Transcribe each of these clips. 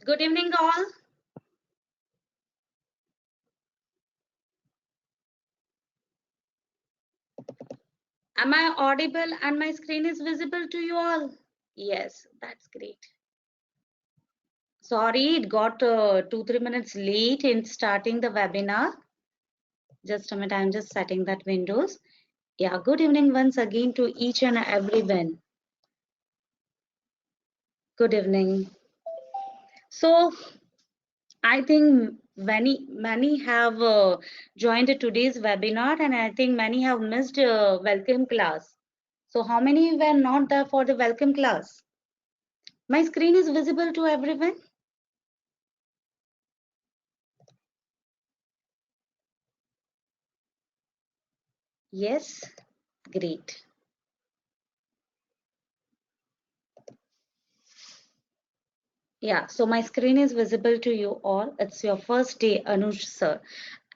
Good evening, all. Am I audible and my screen is visible to you all? Yes, that's great. Sorry, it got 2-3 minutes late in starting the webinar. Just a minute, I'm just setting that windows. Yeah, good evening once again to each and everyone. Good evening. So, I think many have joined today's webinar, and I think many have missed welcome class. So how many were not there for the welcome class? My screen is visible to everyone? Yes, great. Yeah, so my screen is visible to you all. It's your first day, Anush sir,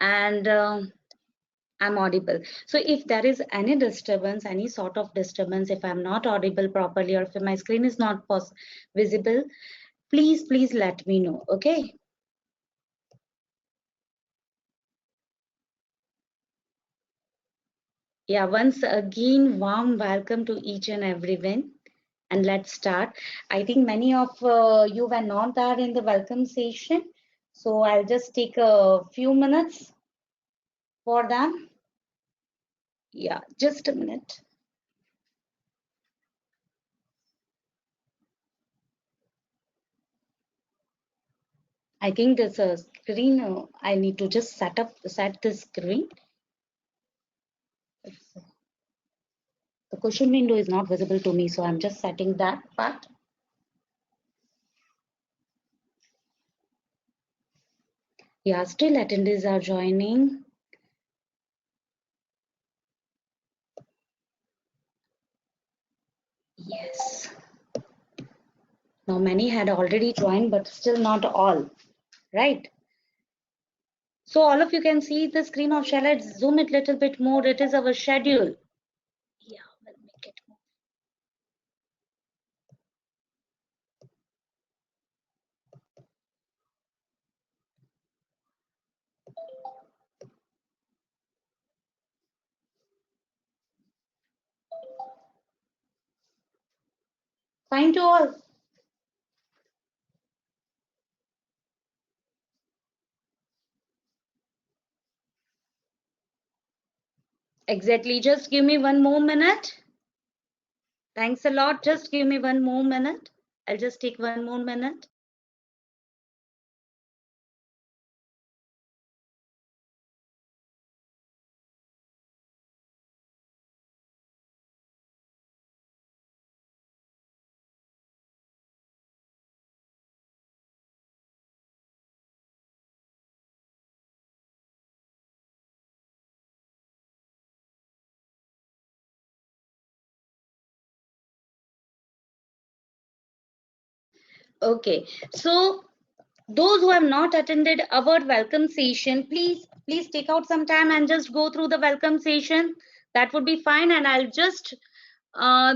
and I'm audible. So if there is any disturbance, any sort of disturbance, if I'm not audible properly or if my screen is not visible, please let me know, okay? Yeah, once again, warm welcome to each and everyone. And let's start. I think many of you were not there in the welcome session. So I'll just take a few minutes for them. Yeah, just a minute. I think there's a screen. I need to just set the screen. The question window is not visible to me, so I'm just setting that part. Yeah, still attendees are joining. Yes. Now many had already joined, but still not all, right? So all of you can see the screen of shall I zoom it a little bit more? It is our schedule. Yeah, we'll make it more. Fine to all. Exactly. Just give me one more minute. Thanks a lot. Just give me one more minute. I'll just take one more minute. Okay. So those who have not attended our welcome session, please take out some time and just go through the welcome session. That would be fine. And I'll just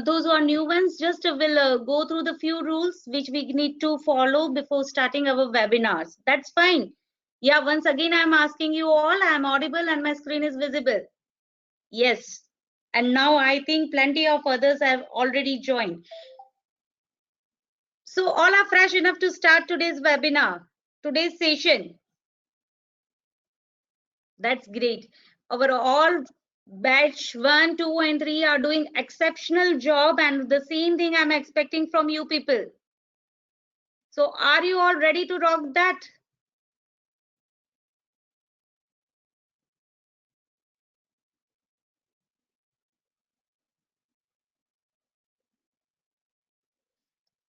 those who are new ones just will go through the few rules which we need to follow before starting our webinars. That's fine. Yeah, once again, I'm asking you all, I'm audible and my screen is visible. Yes. And now I think plenty of others have already joined. So all are fresh enough to start today's webinar, today's session. That's great. Our all batch 1, 2, and 3 are doing exceptional job, and the same thing I'm expecting from you people. So are you all ready to rock that?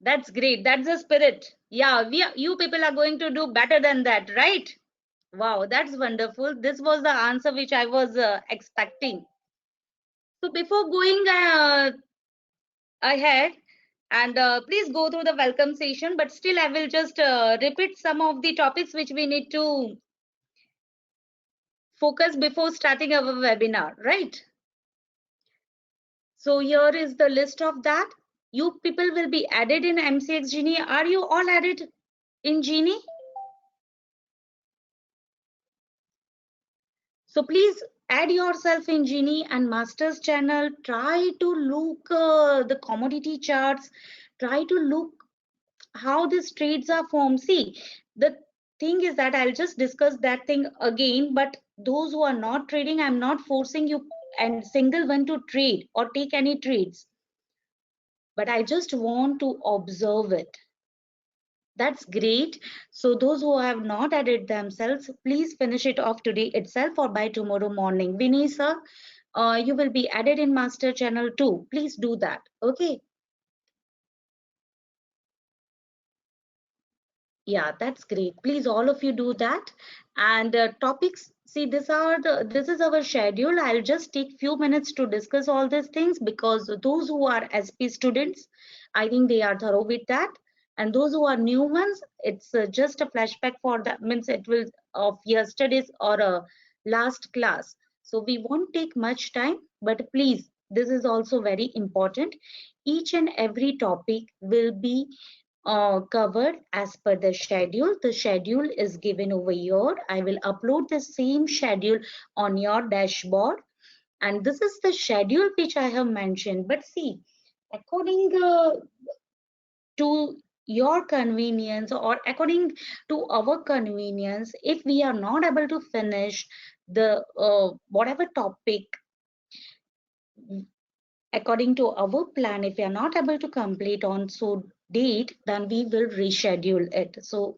That's great. That's the spirit. Yeah, you people are going to do better than that, right? Wow, that's wonderful. This was the answer which I was expecting. So before going ahead, and please go through the welcome session, but still I will just repeat some of the topics which we need to focus before starting our webinar, right? So here is the list of that. You people will be added in MCX Genie. Are you all added? in Genie? So please add yourself in Genie and Masters channel. Try to look the commodity charts. Try to look how these trades are formed. See, the thing is that I'll just discuss that thing again, but those who are not trading, I'm not forcing you and single one to trade or take any trades, but I just want to observe it. That's great. So those who have not added themselves, please finish it off today itself or by tomorrow morning. Vinay sir, you will be added in master channel too. Please do that. Okay. Yeah, that's great. Please, all of you do that. And topics, see, this is our schedule. I'll just take few minutes to discuss all these things because those who are SP students, I think they are thorough with that. And those who are new ones, it's just a flashback for that means it will of yesterday's or last class. So we won't take much time, but please, this is also very important. Each and every topic will be covered as per the schedule. The schedule is given over here. I will upload the same schedule on your dashboard. And this is the schedule which I have mentioned. But see, according to your convenience or according to our convenience, if we are not able to finish the whatever topic according to our plan, if we are not able to complete on so date, then we will reschedule it. So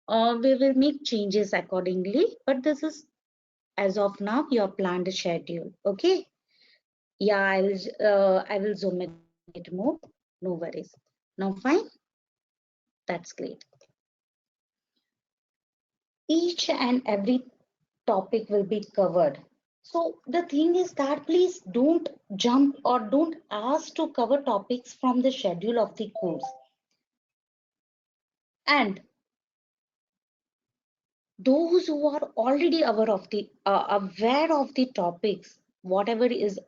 we will make changes accordingly, but this is as of now your planned schedule. Okay. Yeah, I will zoom it more. No worries. Now fine. That's great. Each and every topic will be covered. So the thing is that please don't jump or don't ask to cover topics from the schedule of the course. And those who are already aware of the topics, whatever is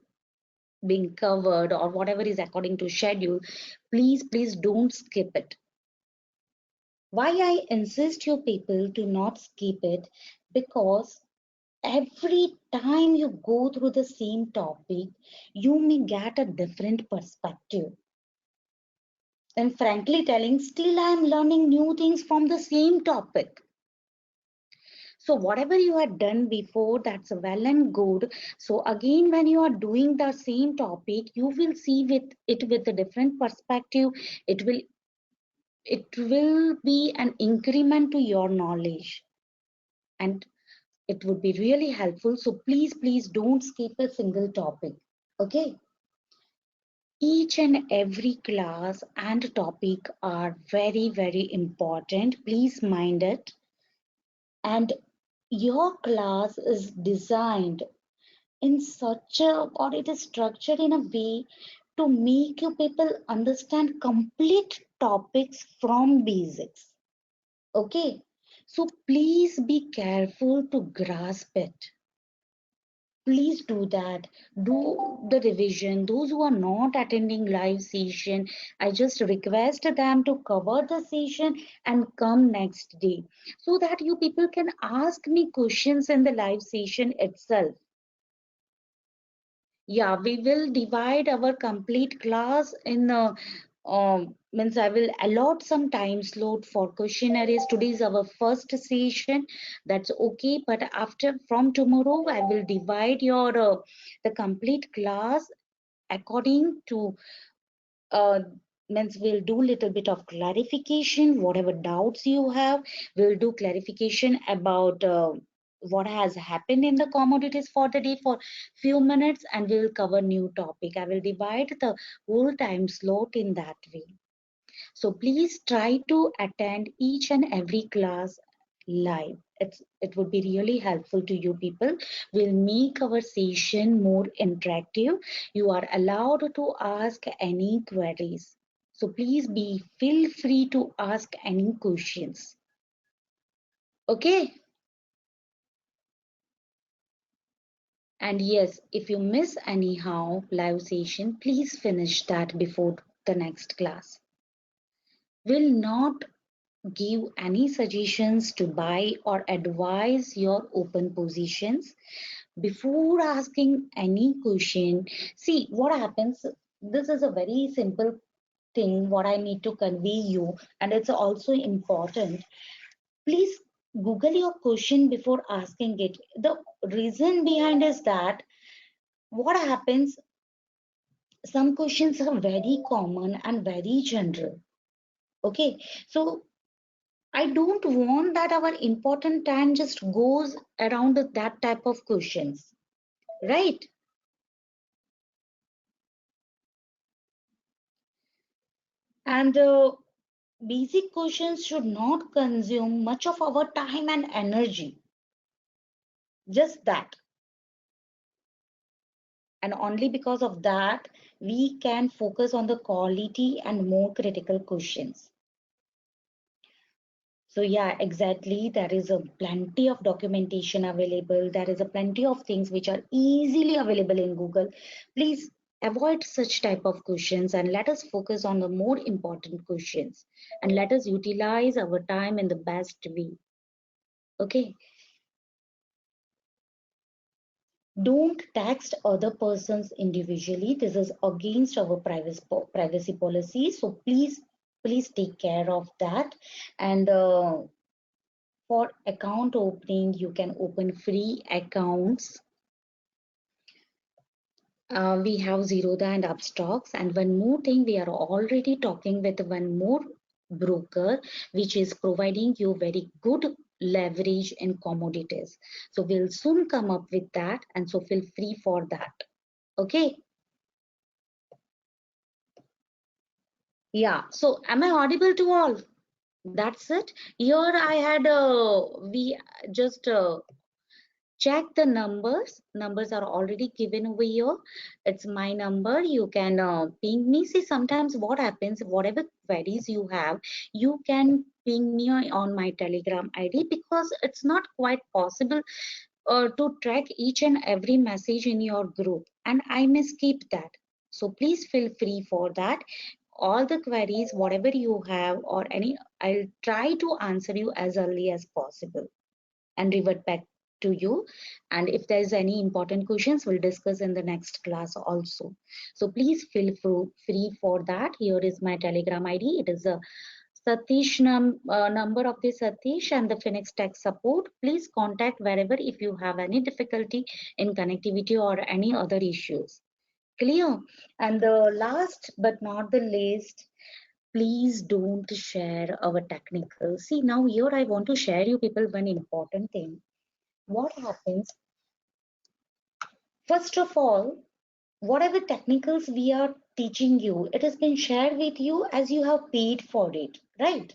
being covered or whatever is according to schedule, please don't skip it. Why I insist you people to not skip it? Because every time you go through the same topic, you may get a different perspective. And frankly telling, still I am learning new things from the same topic. So whatever you had done before, that's well and good. So again, when you are doing the same topic, you will see with it with a different perspective. It will be an increment to your knowledge, and it would be really helpful. So please don't skip a single topic. Okay. Each and every class and topic are very important. Please mind it. And your class is designed in such a or it is structured in a way to make you people understand complete topics from basics. Okay, so please be careful to grasp it. Please do that. Do the revision. Those who are not attending live session, I just request them to cover the session and come next day so that you people can ask me questions in the live session itself. Yeah, we will divide our complete class in means I will allot some time slot for questionnaires. Today is our first session. That's okay. But after from tomorrow, I will divide your the complete class according to means we'll do little bit of clarification. Whatever doubts you have, we'll do clarification about what has happened in the commodities for the day for few minutes, and we'll cover new topic. I will divide the whole time slot in that way. So please try to attend each and every class live. It would be really helpful to you people. We'll make our session more interactive. You are allowed to ask any queries. So please feel free to ask any questions. Okay. And yes, if you miss anyhow live session, please finish that before the next class. Will not give any suggestions to buy or advise your open positions before asking any question. See what happens. This is a very simple thing what I need to convey you, and it's also important. Please Google your question before asking it. The reason behind is that what happens, some questions are very common and very general. Okay, so I don't want that our important time just goes around that type of questions, right? And basic questions should not consume much of our time and energy. Just that. And only because of that, we can focus on the quality and more critical questions. So yeah, exactly. There is a plenty of documentation available. There is a plenty of things which are easily available in Google. Please avoid such type of questions and let us focus on the more important questions and let us utilize our time in the best way. Okay. Don't text other persons individually. This is against our privacy policy. So please take care of that. And for account opening, you can open free accounts. We have Zerodha and Upstocks. And one more thing, we are already talking with one more broker, which is providing you very good leverage in commodities. So we'll soon come up with that. And so feel free for that. Okay. Yeah. So am I audible to all? That's it. Here I had we just check the numbers. Numbers are already given over here. It's my number. You can ping me. See, sometimes what happens, whatever queries you have, you can ping me on my Telegram ID because it's not quite possible to track each and every message in your group, and I may skip that. So please feel free for that. All the queries, whatever you have, or any, I'll try to answer you as early as possible and revert back to you. And if there's any important questions, we'll discuss in the next class also. So please feel free for that. Here is my Telegram ID. It is a Satish number of the Satish and the Phoenix Tech support. Please contact wherever if you have any difficulty in connectivity or any other issues. Clear? And the last but not the least, please don't share our technical. See, now here I want to share you people one important thing. What happens? First of all, whatever technicals we are teaching you, it has been shared with you as you have paid for it, right?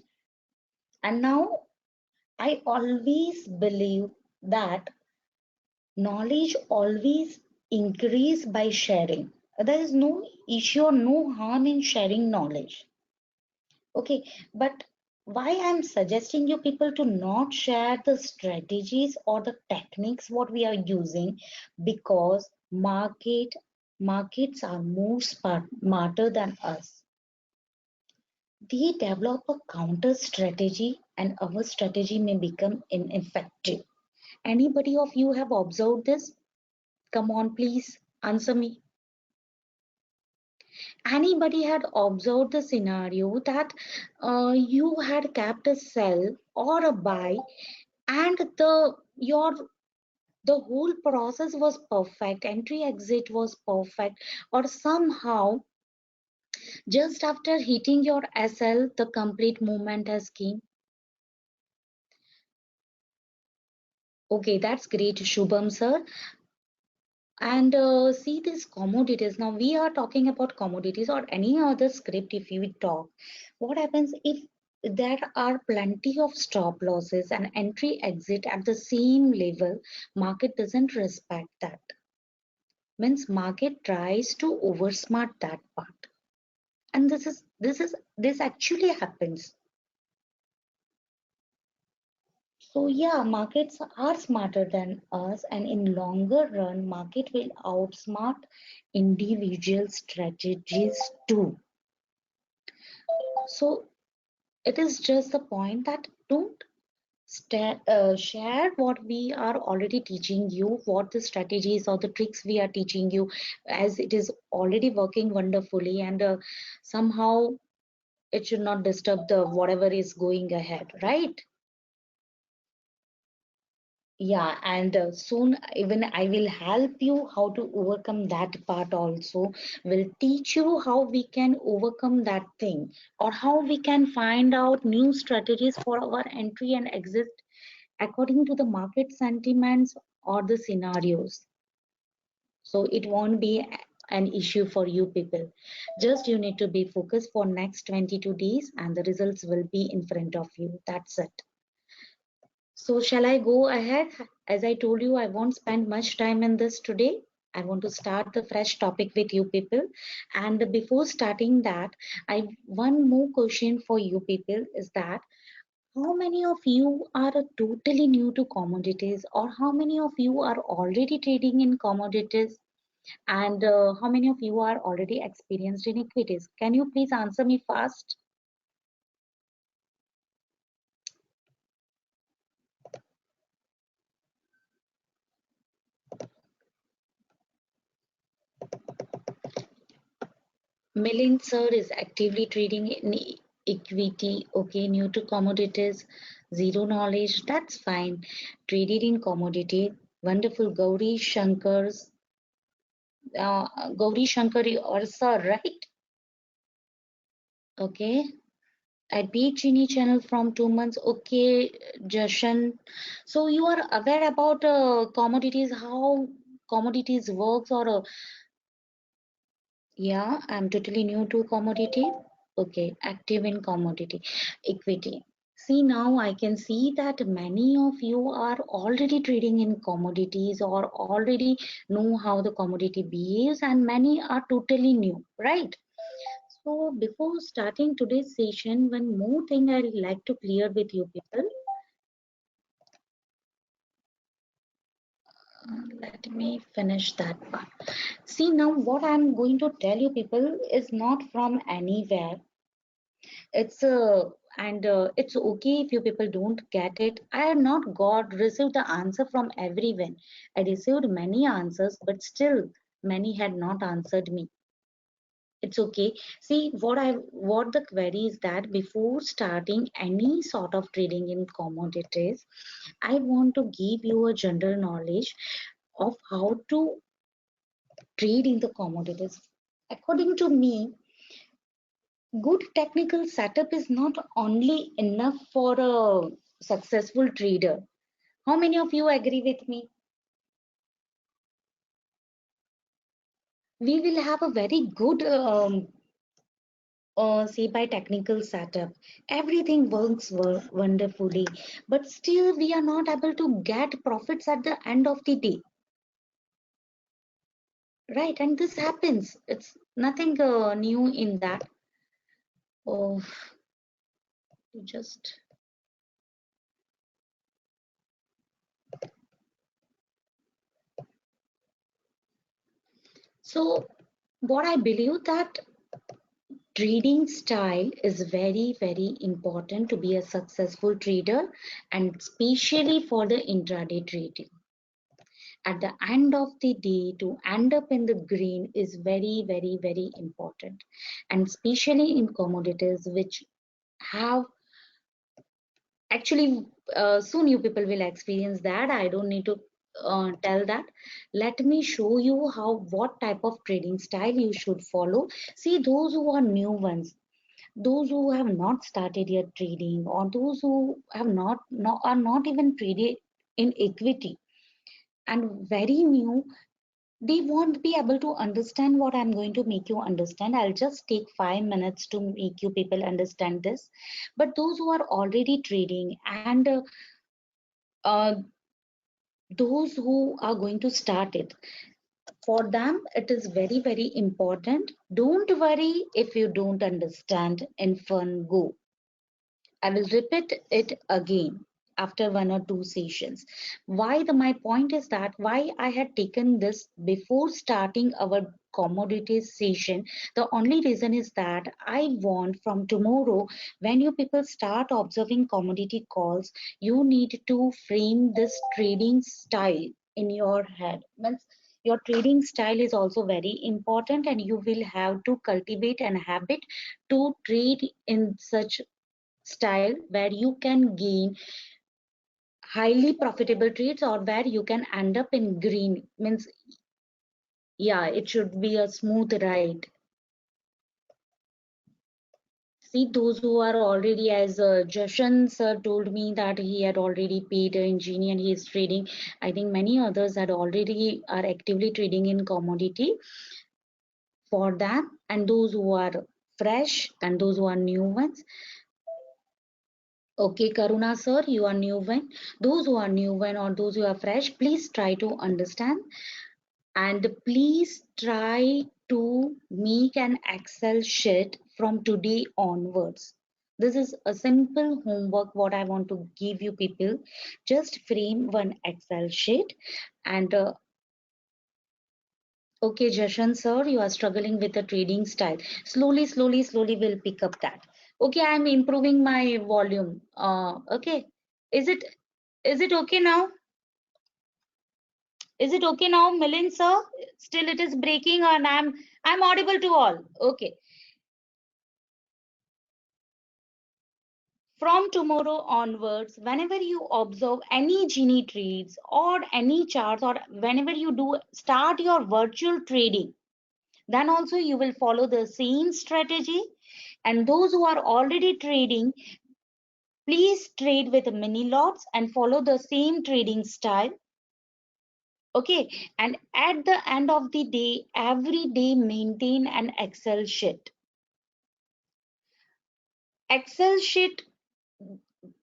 And now I always believe that knowledge always increase by sharing. There is no issue or no harm in sharing knowledge. Okay, but why I'm suggesting you people to not share the strategies or the techniques what we are using, because markets are more smarter than us. They develop a counter strategy and our strategy may become ineffective. Anybody of you have observed this? Come on, please answer me. Anybody had observed the scenario that you had kept a sell or a buy, and the whole process was perfect, entry exit was perfect, or somehow just after hitting your SL the complete movement has came? Okay, that's great, Shubham sir. And see these commodities. Now we are talking about commodities or any other script. If you talk, what happens if there are plenty of stop losses and entry exit at the same level? Market doesn't respect that. Means market tries to oversmart that part. And this actually happens. So yeah, markets are smarter than us, and in longer run, market will outsmart individual strategies too. So It is just the point that don't share what we are already teaching you, what the strategies or the tricks we are teaching you, as it is already working wonderfully, and somehow it should not disturb the whatever is going ahead, right? Yeah, and soon even I will help you how to overcome that part also. Will teach you how we can overcome that thing, or how we can find out new strategies for our entry and exit according to the market sentiments or the scenarios. So it won't be an issue for you people. Just you need to be focused for next 22 days and the results will be in front of you. That's it. So shall I go ahead? As I told you, I won't spend much time in this today. I want to start the fresh topic with you people. And before starting that, I one more question for you people is that how many of you are totally new to commodities, or how many of you are already trading in commodities, and how many of you are already experienced in equities? Can you please answer me fast? Milind sir is actively trading in equity. Okay, new to commodities, zero knowledge. That's fine. Traded in commodity. Wonderful. Gauri Shankar or sir, right? Okay. I beat Genie channel from 2 months. Okay, Jashan. So you are aware about commodities, how commodities works, or yeah, I'm totally new to commodity. Okay, active in commodity equity. See, now I can see that many of you are already trading in commodities or already know how the commodity behaves, and many are totally new, right? So before starting today's session, one more thing I'd like to clear with you people. Let me finish that part. See, now what I'm going to tell you people is not from anywhere. It's and it's okay if you people don't get it. I have not got received the answer from everyone. I received many answers, but still many had not answered me. It's okay. See, what the query is that before starting any sort of trading in commodities, I want to give you a general knowledge of how to trade in the commodities. According to me, good technical setup is not only enough for a successful trader. How many of you agree with me? We will have a very good say by technical setup, everything works wonderfully, but still we are not able to get profits at the end of the day, right? And this happens. It's nothing new in that. Oh, just so what I believe that trading style is very important to be a successful trader, and especially for the intraday trading. At the end of the day, to end up in the green is very important, and especially in commodities which have actually soon you people will experience that. I don't need to tell that. Let me show you how what type of trading style you should follow. See, those who are new ones, those who have not started yet trading, or those who have not are not even traded in equity and very new, they won't be able to understand what I'm going to make you understand. I'll just take 5 minutes to make you people understand this. But those who are already trading, and uh, those who are going to start it, for them it is very important. Don't worry if you don't understand in fun go. I will repeat it again. after 1 or 2 sessions. My point is that why I had taken this before starting our commodities session. The only reason is that I want from tomorrow, when you people start observing commodity calls, you need to frame this trading style in your head. Means your trading style is also very important, and you will have to cultivate an habit to trade in such style where you can gain highly profitable trades, or where you can end up in green. Means yeah, it should be a smooth ride. See, those who are already, as Jashan sir told me that he had already paid an engineer and he is trading. I think many others had already are actively trading in commodity. For them, and those who are fresh and those who are new ones. Okay, Karuna sir, you are new one. Those who are new one or those who are fresh, please try to understand, and please try to make an Excel sheet from today onwards. This is a simple homework what I want to give you people. Just frame one Excel sheet and okay, Jashan sir, you are struggling with the trading style. Slowly we'll pick up that. Okay, I'm improving my volume. Okay, is it okay now? Is it okay now, Milind sir? Still it is breaking, and I'm audible to all. Okay. From tomorrow onwards, whenever you observe any Gini trades or any charts, or whenever you do start your virtual trading, then also you will follow the same strategy. And those who are already trading, please trade with mini lots and follow the same trading style. Okay, and at the end of the day, every day maintain an Excel sheet. Excel sheet.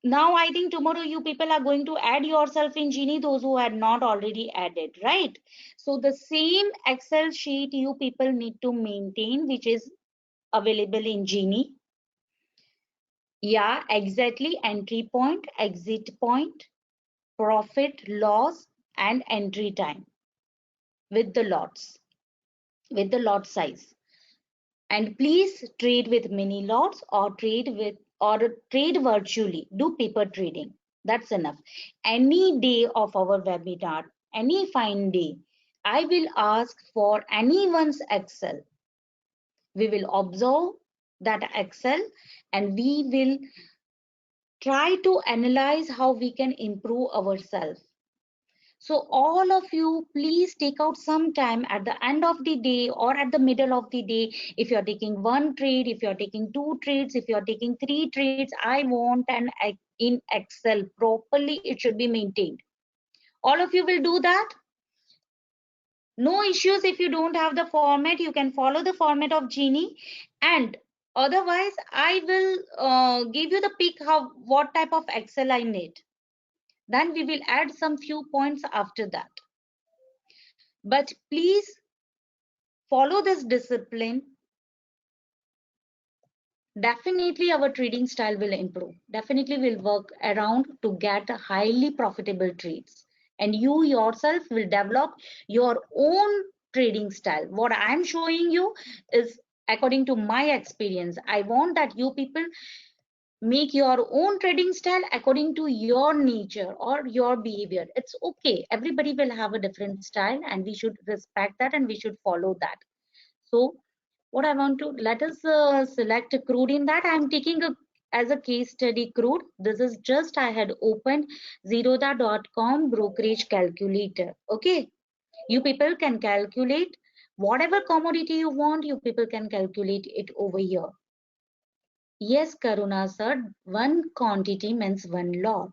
Now I think tomorrow you people are going to add yourself in Genie, those who had not already added, right? So the same Excel sheet you people need to maintain, which is available in Genie. Yeah, exactly. Entry point, exit point, profit, loss, and entry time with the lots, with the lot size. And please trade with mini lots, or trade virtually. Do paper trading. That's enough. Any day of our webinar, any fine day, I will ask for anyone's Excel. We will observe that Excel, and we will try to analyze how we can improve ourselves. So all of you, please take out some time at the end of the day or at the middle of the day. If you're taking one trade, if you're taking two trades, if you're taking three trades, I want an in Excel properly. It should be maintained. All of you will do that. No issues. If you don't have the format, you can follow the format of Genie, and otherwise I will give you the pick what type of Excel I need. Then we will add some few points after that. But please follow this discipline. Definitely our trading style will improve. Definitely will work around to get highly profitable trades, and you yourself will develop your own trading style. What I'm showing you is according to my experience. I want that you people make your own trading style according to your nature or your behavior. It's okay, everybody will have a different style, and we should respect that and we should follow that. So what I want to, let us select a crude. In that I'm taking as a case study crude. This is just I had opened zerodha.com brokerage calculator. Okay, you people can calculate whatever commodity you want. You people can calculate it over here. Yes, Karuna sir, one quantity means one lot.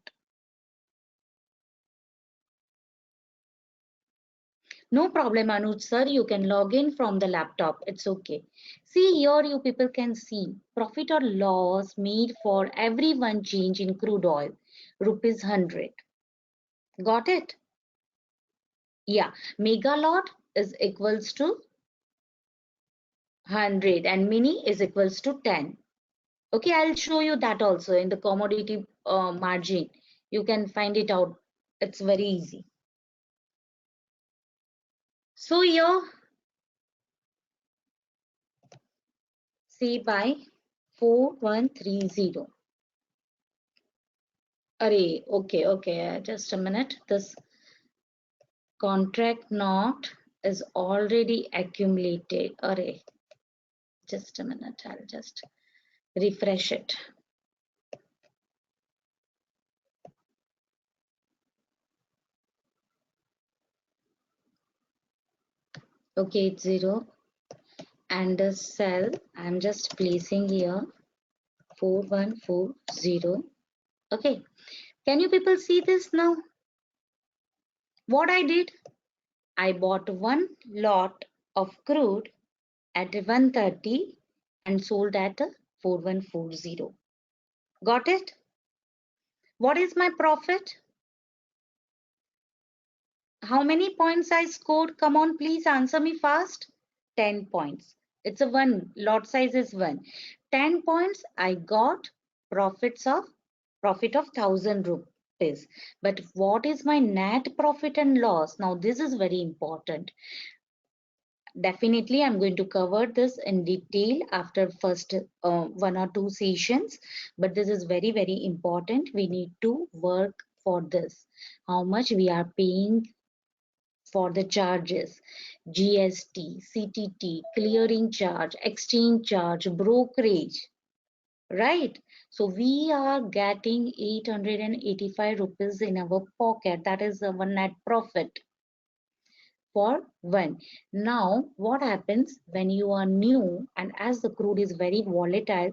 No problem, Anuj sir. You can log in from the laptop. It's okay. See here, you people can see profit or loss made for every one change in crude oil, rupees 100. Got it? Yeah. Mega lot is equals to 100 and mini is equals to 10. Okay, I'll show you that also in the commodity margin. You can find it out. It's very easy. So here, say by 4130. Array, okay, just a minute. This contract note is already accumulated. Array, just a minute. I'll just refresh it. Okay, it's 0. And the cell I'm just placing here 4140. Okay, can you people see this now? What I did, I bought one lot of crude at 130 and sold at 4140. Got it? What is my profit? How many points I scored? Come on, please answer me fast. 10 points. It's a 1. Lot size is 1. 10 points. I got profit of 1,000 rupees. But what is my net profit and loss? Now this is very important. Definitely, I'm going to cover this in detail after first 1 or 2 sessions. But this is very, very important. We need to work for this. How much we are paying for the charges, GST, CTT, clearing charge, exchange charge, brokerage, right? So we are getting 885 rupees in our pocket. That is our net profit for one. Now, what happens when you are new and as the crude is very volatile,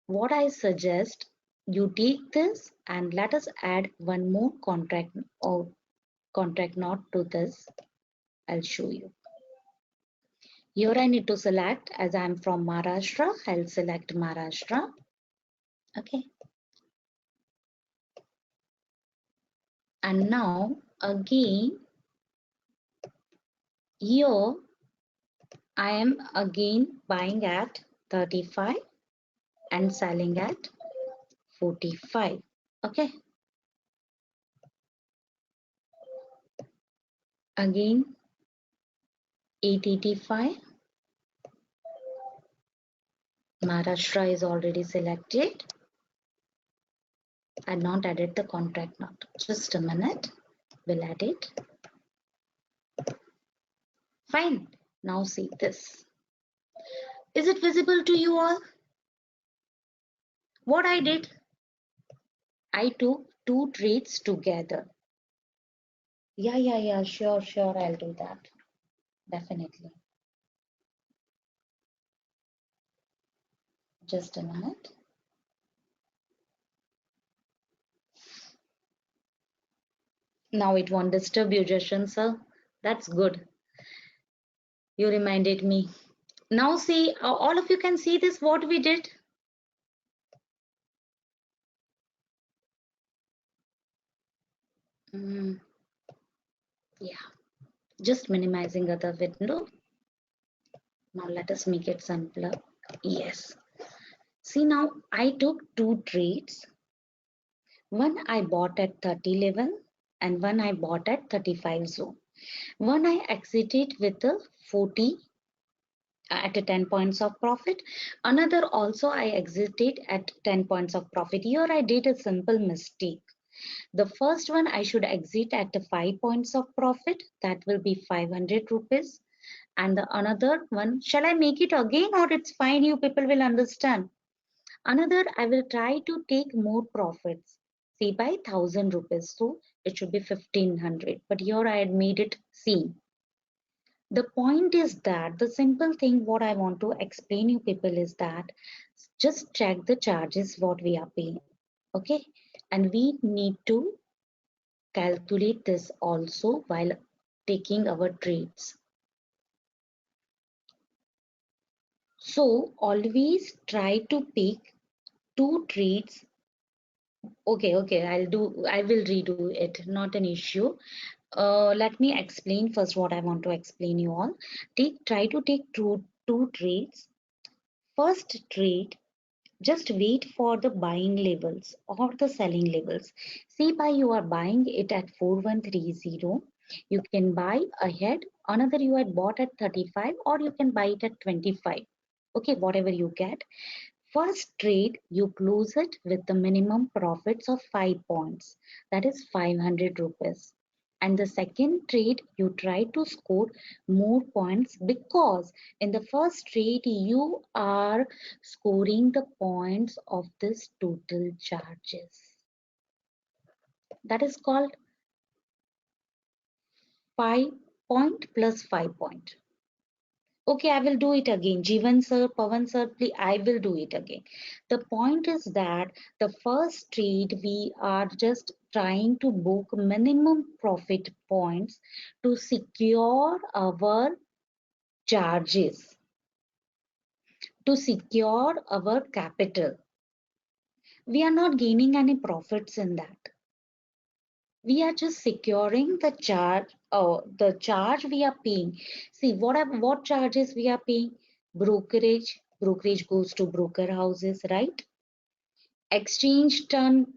what I suggest you take this and let us add one more contract or contract note to this. I'll show you. Here I need to select, as I'm from Maharashtra, I'll select Maharashtra. Okay. And now again, here I am again buying at 35 and selling at 45. Okay. Again 885. Maharashtra is already selected. I not added the contract note. Just a minute. We'll add it. Fine. Now see this. Is it visible to you all? What I did, I took 2 trades together. Yeah, sure, I'll do that. Definitely. Just a minute. Now it won't disturb you, Jashan sir. That's good. You reminded me. Now see, all of you can see this, what we did. Yeah, just minimizing other window. Now let us make it simpler. Yes. See, now I took 2 trades. One I bought at 30 level and one I bought at 35 zone. One I exited with a 40 at a 10 points of profit. Another also I exited at 10 points of profit. Here I did a simple mistake. The first one I should exit at 5 points of profit. That will be 500 rupees. And the another one, shall I make it again or it's fine? You people will understand. Another, I will try to take more profits. See by 1,000 rupees. So it should be 1,500. But here I had made it same. The point is that the simple thing what I want to explain you people is that just check the charges what we are paying. Okay. And we need to calculate this also while taking our trades. So always try to pick 2 trades. Okay, I will redo it, not an issue. Let me explain first what I want to explain you all. Try to take two trades. First trade, just wait for the buying levels or the selling levels. See, by you are buying it at 4130, you can buy ahead. Another you had bought at 35, or you can buy it at 25. Okay, whatever you get. First trade, you close it with the minimum profits of 5 points. That is 500 rupees. And the second trade, you try to score more points, because in the first trade, you are scoring the points of this total charges. That is called 5 point plus 5 point. Okay, I will do it again. Jivan sir, Pavan sir, please, I will do it again. The point is that the first trade, we are just trying to book minimum profit points to secure our charges, to secure our capital. We are not gaining any profits in that. We are just securing the charge, or the charge we are paying. See, what charges we are paying? Brokerage goes to broker houses, right? Exchange turn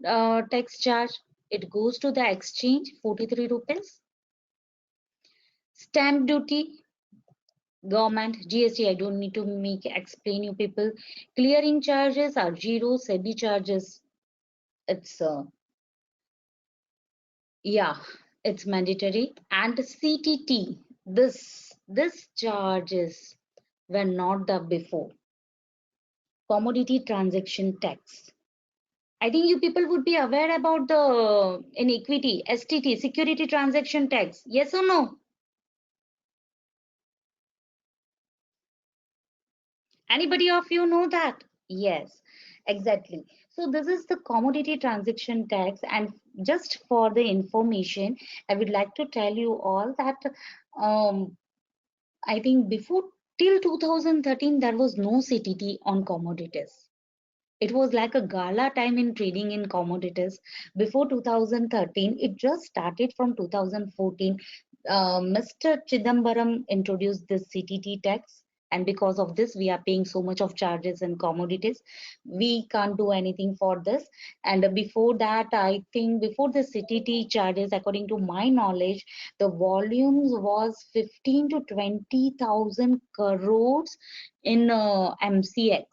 tax charge, it goes to the exchange, 43 rupees. Stamp duty, government, GST, I don't need to explain you people. Clearing charges are zero. SEBI charges, it's yeah, it's mandatory. And CTT, this charges were not there before. Commodity transaction tax. I think you people would be aware about the in equity, STT, security transaction tax. Yes or no? Anybody of you know that? Yes, exactly. So this is the commodity transaction tax, and just for the information, I would like to tell you all that I think before, till 2013, there was no CTT on commodities. It was like a gala time in trading in commodities. Before 2013, it just started from 2014. Mr. Chidambaram introduced this CTT tax, and because of this, we are paying so much of charges in commodities. We can't do anything for this. And before that, I think before the CTT charges, according to my knowledge, the volumes was 15 to 20,000 crores in MCX.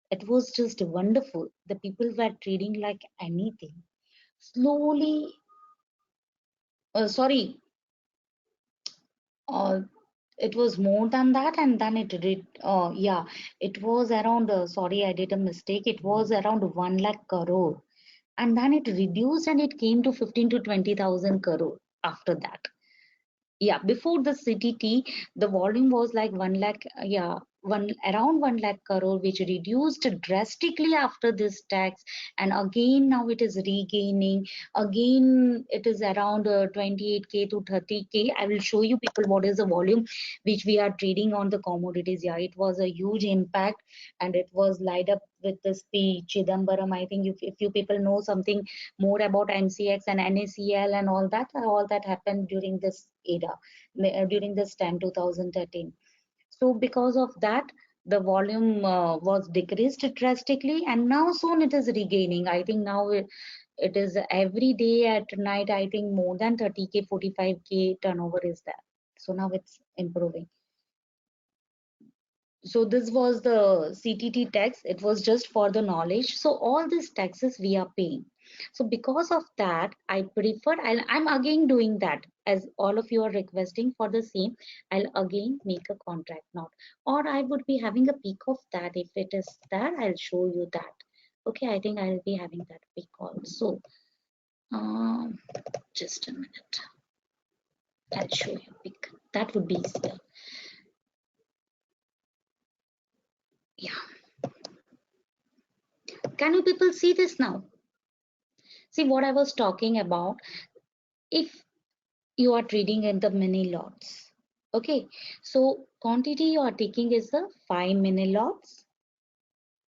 It was just wonderful. The people were trading like anything. Slowly, sorry, uh, it was more than that, and then it did. Yeah, it was around. Sorry, I did a mistake. It was around 1 lakh crore, and then it reduced and it came to 15 to 20,000 crore after that. Yeah, before the CTT, the volume was like 1 lakh, yeah, around 1 lakh crore, which reduced drastically after this tax. And again, now it is regaining. Again, it is around 28K to 30K. I will show you people what is the volume which we are trading on the commodities. Yeah, it was a huge impact, and it was light up with this P. Chidambaram. I think if you people know something more about MCX and NACL and all that happened during this era, during this time, 2013. So because of that, the volume was decreased drastically, and now soon it is regaining. I think now it is every day at night, I think more than 30K, 45K turnover is there. So now it's improving. So this was the CTT tax. It was just for the knowledge. So all these taxes we are paying. So because of that, I prefer, I'm again doing that, as all of you are requesting for the same. I'll again make a contract note, or I would be having a peek of that. If it is that, I'll show you that. Okay, I think I'll be having that peek also. Just a minute. I'll show you peek. That would be easier. Yeah. Can you people see this now? See what I was talking about. If you are trading in the mini lots, okay, so quantity you are taking is the 5 mini lots.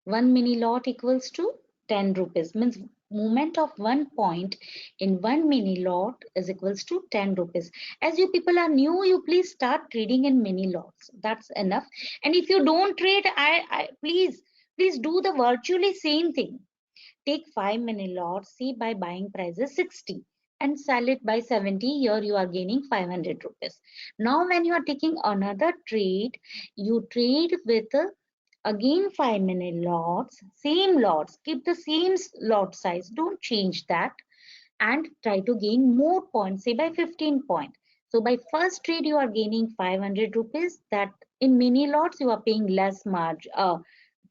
1 mini lot equals to 10 rupees, means movement of 1 point in 1 mini lot is equals to 10 rupees. As you people are new, you please start trading in mini lots. That's enough. And if you don't trade, I please Please do the virtually same thing. Take 5 mini lots, see by buying price is 60 and sell it by 70. Here you are gaining 500 rupees. Now when you are taking another trade, you trade with again 5 mini lots, same lots, keep the same lot size, don't change that, and try to gain more points, say by 15 points. So by first trade you are gaining 500 rupees, that in mini lots you are paying less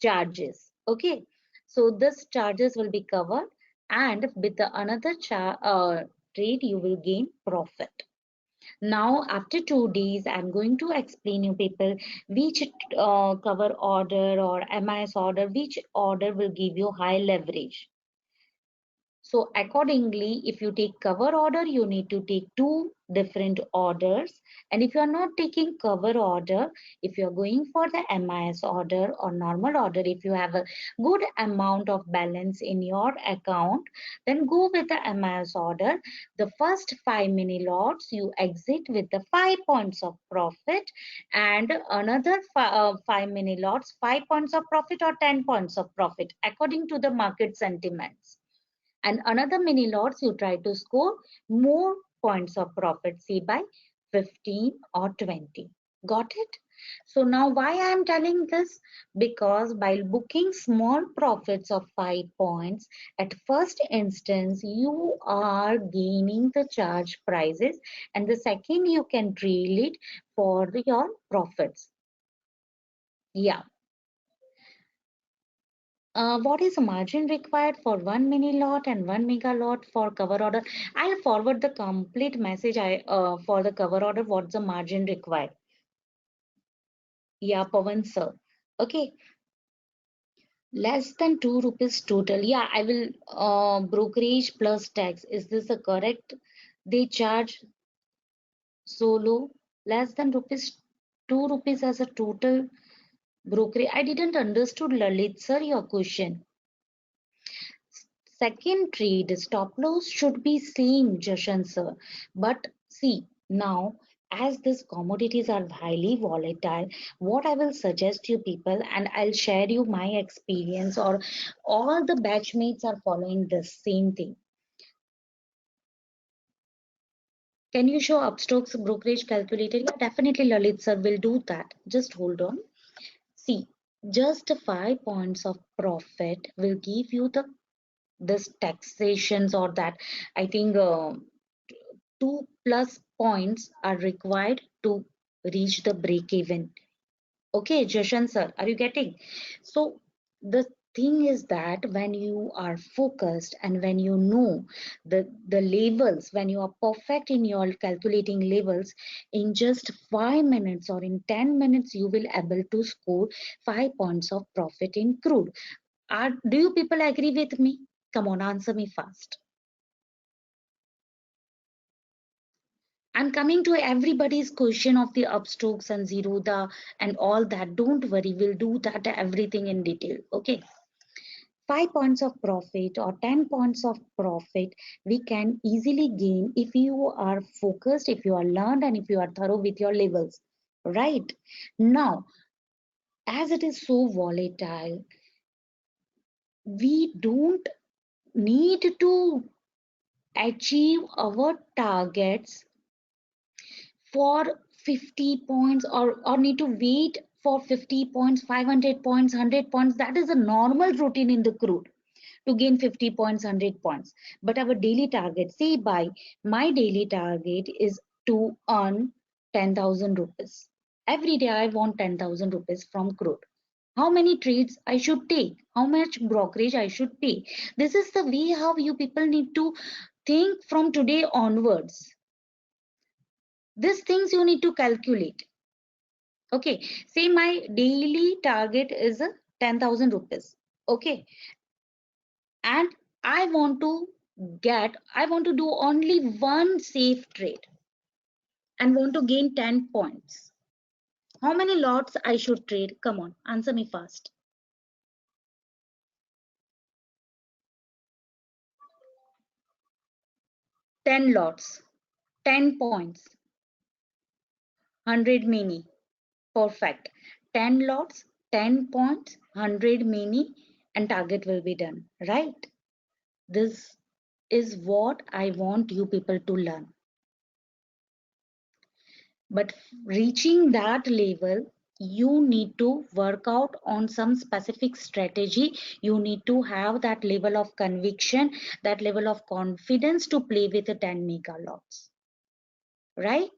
charges. Okay, so this charges will be covered, and with the another trade you will gain profit. Now after 2 days I'm going to explain you people which cover order or MIS order, which order will give you high leverage. So accordingly, if you take cover order, you need to take two different orders. And if you are not taking cover order, if you are going for the MIS order or normal order, if you have a good amount of balance in your account, then go with the MIS order. The first 5 mini lots, you exit with the 5 points of profit, and another 5 mini lots, 5 points of profit or 10 points of profit according to the market sentiments. And another mini lots you try to score more points of profit, say by 15 or 20. Got it? So now why I am telling this? Because by booking small profits of 5 points, at first instance you are gaining the charge prices, and the second you can trail it for your profits. Yeah. What is the margin required for one mini lot and one mega lot for cover order? I'll forward the complete message for the cover order. What's the margin required? Yeah, Pawan sir. Okay, less than 2 rupees total. Yeah, I will brokerage plus tax. Is this the correct? They charge so low, less than rupees 2 rupees as a total brokerage. I didn't understood, Lalit sir, your question. Second trade stop loss should be same, Jashan sir. But see, now as these commodities are highly volatile, what I will suggest you people, and I'll share you my experience, or all the batchmates are following the same thing. Can you show Upstox brokerage calculator? Yeah, definitely Lalit sir will do that. Just hold on. See, just 5 points of profit will give you the this taxations, or that I think 2+ points are required to reach the break even. Okay, Jashan sir, are you getting? So the thing is that when you are focused and when you know the levels, when you are perfect in your calculating levels, in just 5 minutes or in 10 minutes you will able to score 5 points of profit in crude. Do you people agree with me? Come on, answer me fast. I'm coming to everybody's question of the upstrokes and Zerodha and all that. Don't worry, we'll do that everything in detail. Okay. 5 points of profit or 10 points of profit we can easily gain if you are focused, if you are learned, and if you are thorough with your levels. Right. Now, as it is so volatile, we don't need to achieve our targets for 50 points, or need to wait for 50 points, 500 points, 100 points. That is a normal routine in the crude to gain 50 points, 100 points. But our daily target, say by my daily target is to earn 10,000 rupees. Every day I want 10,000 rupees from crude. How many trades I should take? How much brokerage I should pay? This is the way how you people need to think from today onwards. These things you need to calculate. Okay, say my daily target is 10,000 rupees. Okay, and I want to do only one safe trade and want to gain 10 points. How many lots I should trade? Come on, answer me fast. 10 lots, 10 points, 100 mini. Perfect. 10 lots, 10 points, 100 mini, and target will be done, right? This is what I want you people to learn. But reaching that level, you need to work out on some specific strategy. You need to have that level of conviction, that level of confidence to play with the 10 mega lots, right?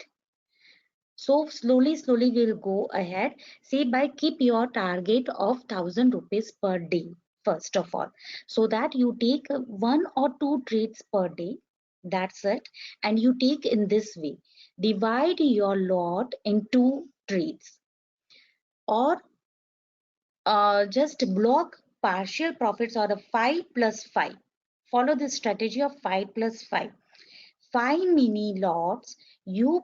So slowly we'll go ahead. Say by keep your target of 1,000 rupees per day, first of all, so that you take 1 or 2 trades per day. That's it. And you take in this way. Divide your lot into trades, or just block partial profits, or the 5 plus 5. Follow this strategy of 5 plus 5. 5 mini lots, you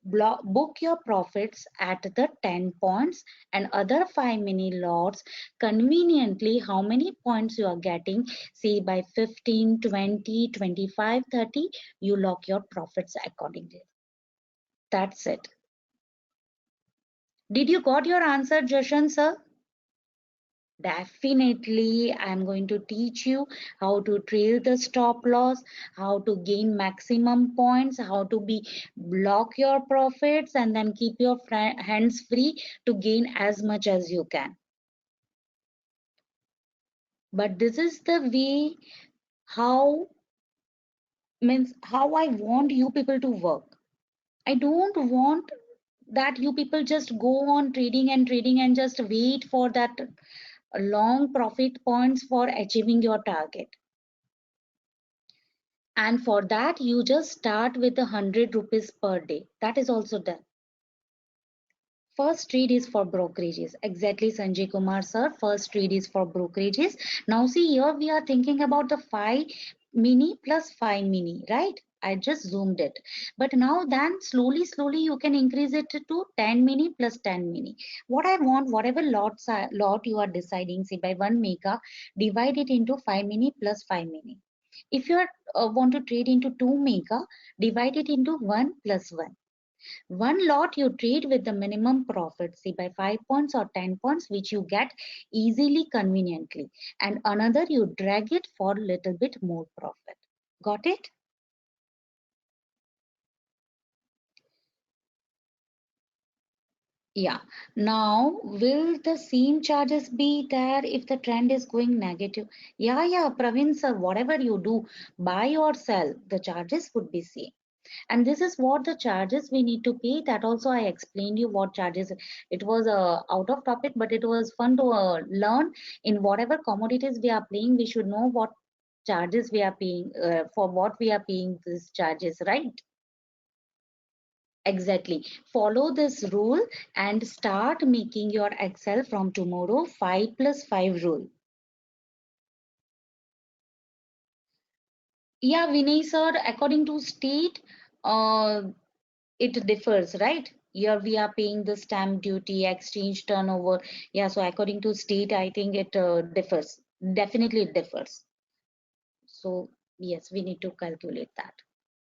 book your profits at the 10 points, and other 5 mini lots, conveniently how many points you are getting, say by 15, 20, 25, 30, you lock your profits accordingly. That's it. Did you got your answer, Joshan sir? Definitely, I'm going to teach you how to trail the stop loss, how to gain maximum points, how to block your profits, and then keep your hands free to gain as much as you can. But this is the way how I want you people to work. I don't want that you people just go on trading and just wait for that long profit points for achieving your target. And for that, you just start with 100 rupees per day. That is also done. First trade is for brokerages. Exactly, Sanjay Kumar sir. First trade is for brokerages. Now see here, we are thinking about the 5 mini plus 5 mini, right? I just zoomed it. But now then slowly you can increase it to 10 mini plus 10 mini. What I want, whatever lot you are deciding, say by 1 mega, divide it into 5 mini plus 5 mini. If you want to trade into 2 mega, divide it into 1 plus 1. One lot you trade with the minimum profit, say by 5 points or 10 points, which you get easily, conveniently. And another you drag it for a little bit more profit. Got it? Yeah. Now, will the same charges be there if the trend is going negative? Yeah, Praveen sir, whatever you do, buy or sell, the charges would be same. And this is what the charges we need to pay. That also I explained you what charges. It was out of topic, but it was fun to learn. In whatever commodities we are playing, we should know what charges we are paying, for what we are paying these charges, right? Exactly. Follow this rule and start making your Excel from tomorrow. 5 plus 5 rule. Yeah, Vinay sir, according to state, uh, it differs, right? Here we are paying the stamp duty, exchange turnover. Yeah, so according to state, I think it differs. Definitely it differs. So yes, we need to calculate that.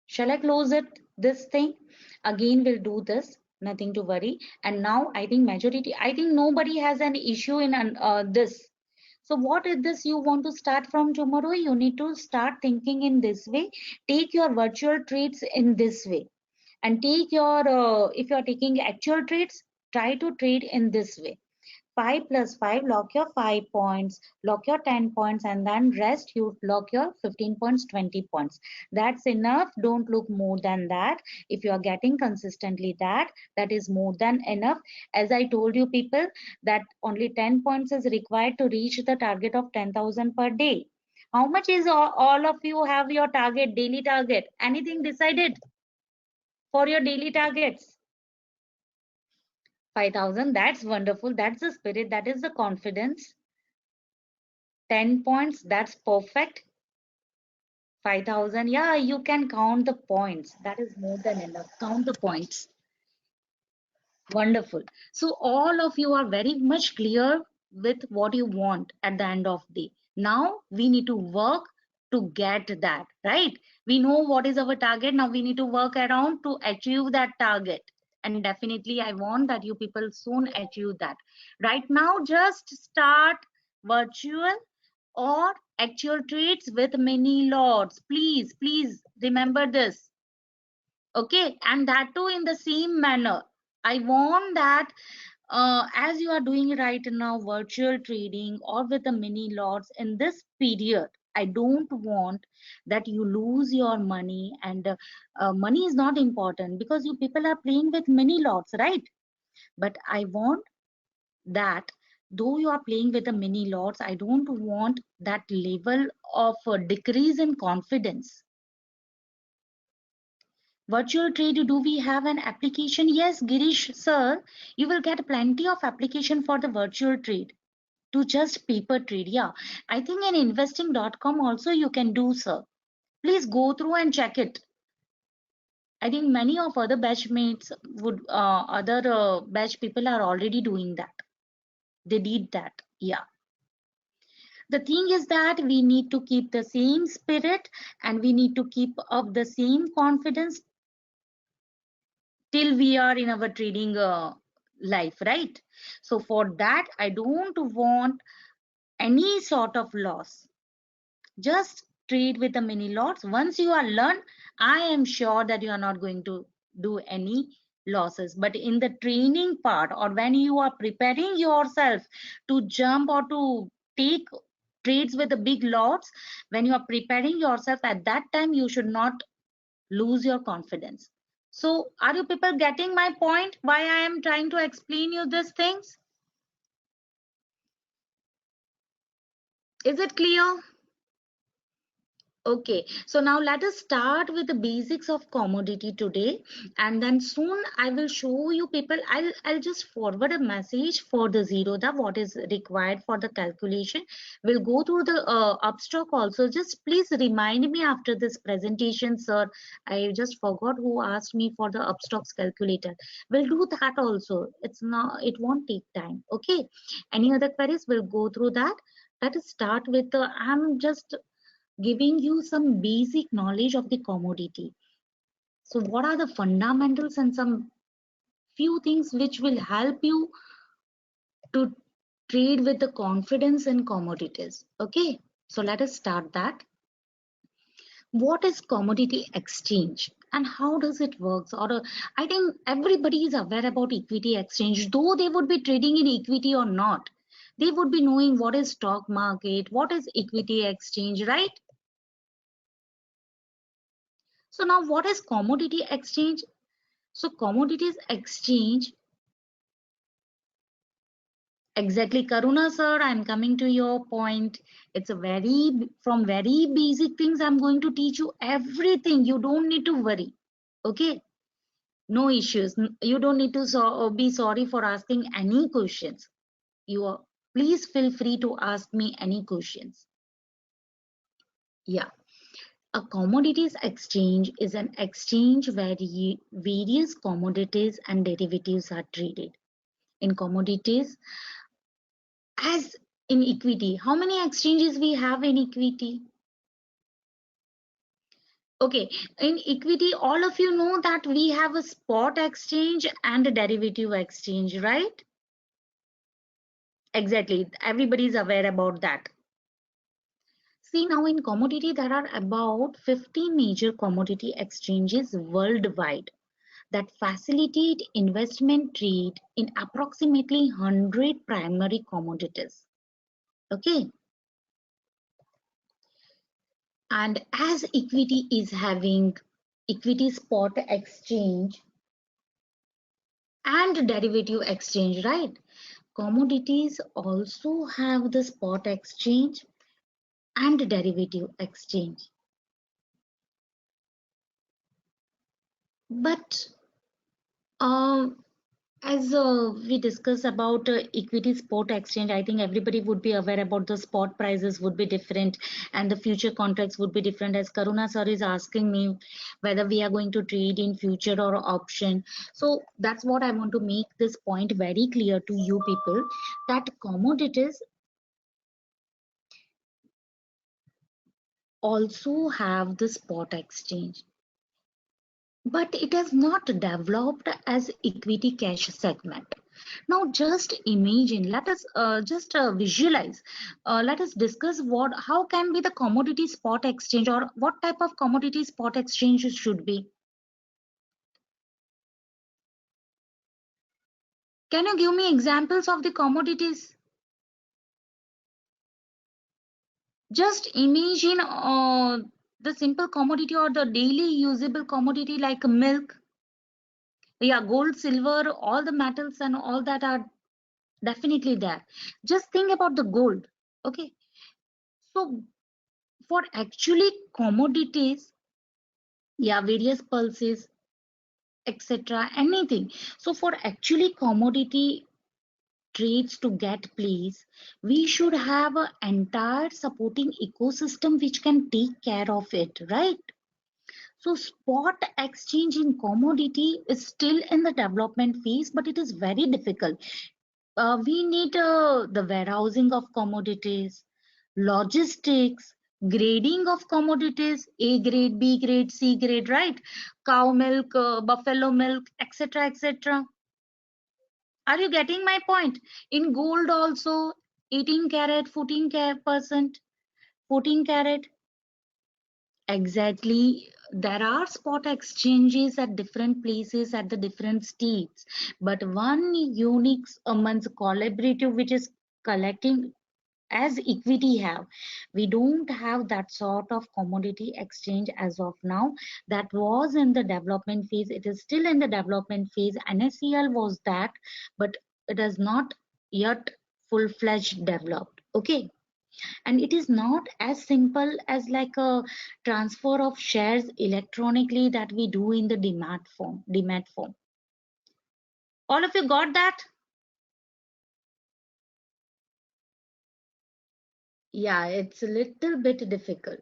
Shall I close it, this thing? Again, we'll do this, nothing to worry. And now I think I think nobody has an issue in this. So what is this you want to start from tomorrow? You need to start thinking in this way. Take your virtual trades in this way, and take your if you're taking actual trades, try to trade in this way. 5 plus 5, lock your 5 points, lock your 10 points, and then rest you lock your 15 points, 20 points. That's enough. Don't look more than that. If you are getting consistently that is more than enough. As I told you people, that only 10 points is required to reach the target of 10,000 per day. How much is all of you have your target, daily target? Anything decided for your daily targets? 5,000. That's wonderful. That's the spirit. That is the confidence. 10 points. That's perfect. 5,000. Yeah, you can count the points. That is more than enough. Count the points. Wonderful. So all of you are very much clear with what you want at the end of the day. Now we need to work to get that, right? We know what is our target. Now we need to work around to achieve that target. and definitely I want that you people soon achieve that. Right now, just start virtual or actual trades with many lots. Please remember this. Okay, and that too in the same manner. I want that as you are doing right now virtual trading or with the mini lots in this period, I don't want that you lose your money. And money is not important because you people are playing with mini lots, right? But I want that though you are playing with the mini lots, I don't want that level of decrease in confidence. Virtual trade, do we have an application? Yes, Girish sir, you will get plenty of application for the virtual trade to just paper trade. Yeah, I think in investing.com also you can do, sir. Please go through and check it. I think many of other batchmates would, other batch people are already doing that. They did that. Yeah. The thing is that we need to keep the same spirit and we need to keep up the same confidence till we are in our trading life, right? So for that, I don't want any sort of loss. Just trade with the mini lots. Once you are learned, I am sure that you are not going to do any losses. But in the training part or when you are preparing yourself to jump or to take trades with the big lots, when you are preparing yourself at that time, you should not lose your confidence. So are you people getting my point? Why I am trying to explain you these things? Is it clear? Okay, so now let us start with the basics of commodity today, and then soon I will show you people. I'll just forward a message for the Zerodha what is required for the calculation. We'll go through the upstock also. Just please remind me after this presentation, sir. I just forgot who asked me for the upstocks calculator. We'll do that also. It's not. It won't take time. Okay. Any other queries? We'll go through that. Let us start with the. I'm just giving you some basic knowledge of the commodity. So what are the fundamentals and some few things which will help you to trade with the confidence in commodities. Okay, so let us start that. What is commodity exchange and how does it work? Or I think everybody is aware about equity exchange, though they would be trading in equity or not. They would be knowing what is stock market, what is equity exchange, right? So now what is commodity exchange? So commodities exchange, exactly, Karuna sir, I'm coming to your point. It's a from very basic things, I'm going to teach you everything. You don't need to worry. Okay, no issues. You don't need to be sorry for asking any questions. Please feel free to ask me any questions. Yeah. A commodities exchange is an exchange where various commodities and derivatives are traded. In commodities, as in equity, how many exchanges we have in equity? Okay, in equity, all of you know that we have a spot exchange and a derivative exchange, right? Exactly, everybody is aware about that. See, now in commodity, there are about 15 major commodity exchanges worldwide that facilitate investment trade in approximately 100 primary commodities. Okay. And as equity is having equity spot exchange and derivative exchange, right? Commodities also have the spot exchange and derivative exchange. But as we discuss about equity spot exchange, I think everybody would be aware about the spot prices would be different and the future contracts would be different. As Karuna sir is asking me whether we are going to trade in future or option. So that's what I want to make this point very clear to you people, that commodities also have the spot exchange. but it has not developed as equity cash segment. Now just imagine, let us just visualize, let us discuss how can be the commodity spot exchange, or what type of commodity spot exchange should be. Can you give me examples of the commodities? Just imagine the simple commodity or the daily usable commodity like milk. Yeah, gold, silver, all the metals and all that are definitely there. Just think about the gold. Okay. So for actually commodities, yeah, various pulses, etc. Anything. So for actually commodity trades to get place, we should have an entire supporting ecosystem which can take care of it, right? So spot exchange in commodity is still in the development phase, but it is very difficult. We need the warehousing of commodities, logistics, grading of commodities, A grade, B grade, C grade, right? Cow milk, buffalo milk, etc., etc. Are you getting my point? In gold also, 18 carat, 14%, 14 carat. Exactly. There are spot exchanges at different places at the different states, but one unique amongst collaborative which is collecting as equity have. We don't have that sort of commodity exchange as of now. That was in the development phase. It is still in the development phase. NSCL was that, but it has not yet full-fledged developed. Okay. And it is not as simple as like a transfer of shares electronically that we do in the demat form. All of you got that? Yeah, it's a little bit difficult,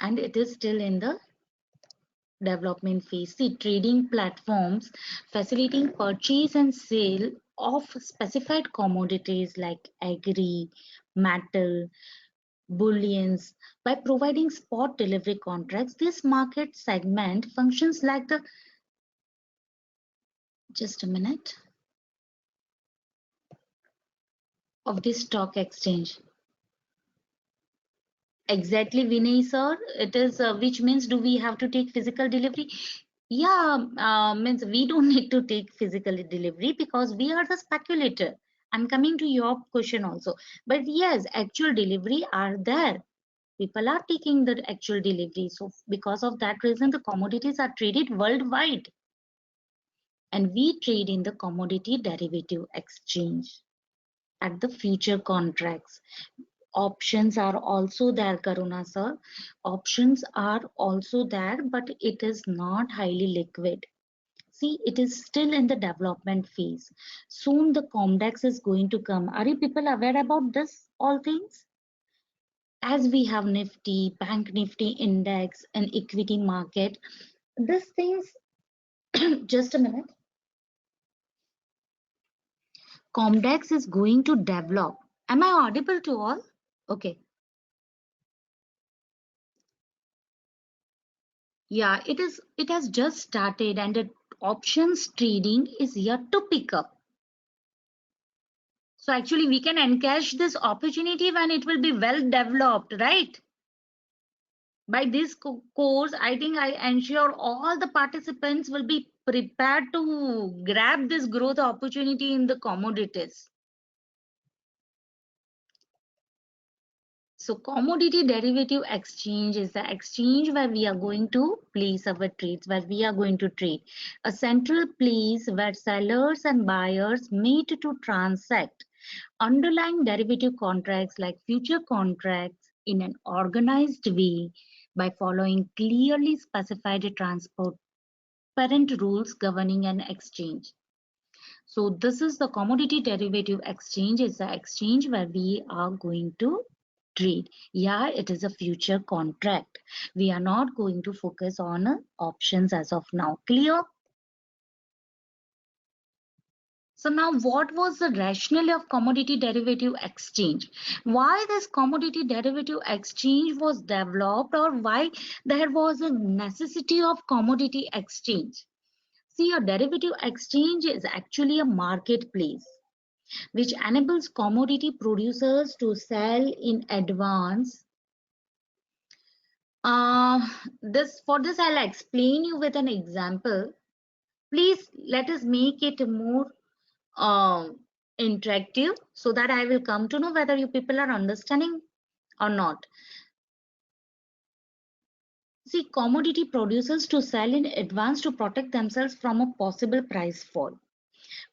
and it is still in the development phase. See, trading platforms facilitating purchase and sale of specified commodities like agri, metal, bullions. By providing spot delivery contracts, this market segment functions like the, just a minute, of the stock exchange. Exactly, Vinay sir. It is, which means do we have to take physical delivery? Yeah, means we don't need to take physical delivery because we are the speculator. I'm coming to your question also. But yes, actual delivery are there. People are taking the actual delivery. So because of that reason, the commodities are traded worldwide. And we trade in the commodity derivative exchange at the future contracts. Options are also there, Karuna sir. Options are also there, but it is not highly liquid. See, it is still in the development phase. Soon the Comdex is going to come. Are you people aware about this, all things? As we have Nifty, Bank Nifty Index, and equity market, these things, just a minute. Comdex is going to develop. Am I audible to all? Okay. Yeah, it is. It has just started, and the options trading is yet to pick up. So actually, we can encash this opportunity when it will be well developed, right? By this course, I think I ensure all the participants will be prepared to grab this growth opportunity in the commodities. So commodity derivative exchange is the exchange where we are going to place our trades, where we are going to trade. A central place where sellers and buyers meet to transact underlying derivative contracts like future contracts in an organized way by following clearly specified transparent rules governing an exchange. So this is the commodity derivative exchange. Is the exchange where we are going to trade. Yeah, it is a future contract. We are not going to focus on options as of now. Clear? So now what was the rationale of commodity derivative exchange? Why this commodity derivative exchange was developed, or why there was a necessity of commodity exchange? See, a derivative exchange is actually a marketplace which enables commodity producers to sell in advance. For this I'll explain you with an example. Please let us make it more interactive so that I will come to know whether you people are understanding or not. See, commodity producers to sell in advance to protect themselves from a possible price fall.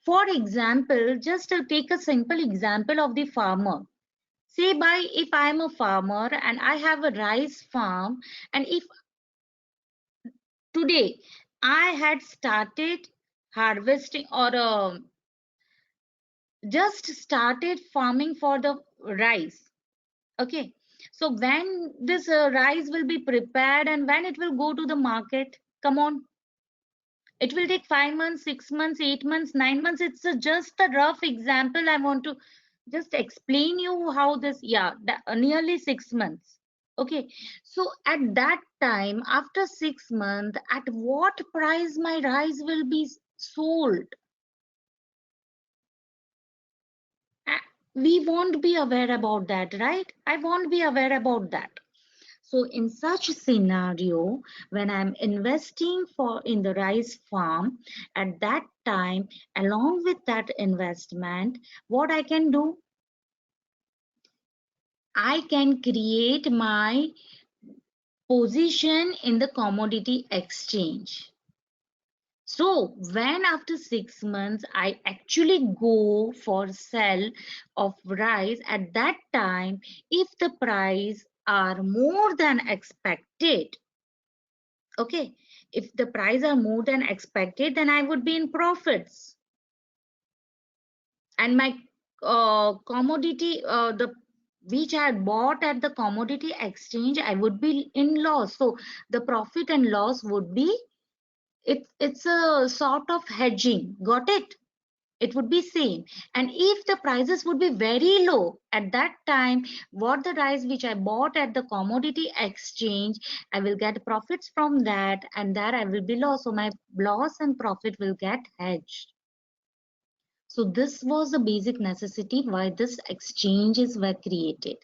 For example, just take a simple example of the farmer. Say if I am a farmer and I have a rice farm, and if today I had started harvesting or just started farming for the rice. Okay, so when this rice will be prepared and when it will go to the market, come on, it will take 5 months, 6 months, 8 months, 9 months. It's just a rough example. I want to just explain you how this, nearly 6 months. Okay, so at that time, after 6 months, at what price my rice will be sold? We won't be aware about that, right? I won't be aware about that. So in such scenario, when I'm investing in the rice farm, at that time, along with that investment, what I can do? I can create my position in the commodity exchange. So when after 6 months I actually go for sell of rice, at that time, if the price are more than expected, okay, if the price are more than expected, then I would be in profits, and my commodity which I had bought at the commodity exchange, I would be in loss. So the profit and loss would be, it's a sort of hedging. Got it? It would be same. And if the prices would be very low at that time, what the rice which I bought at the commodity exchange, I will get profits from that, and there I will be lost. So my loss and profit will get hedged. So this was the basic necessity why this exchanges were created.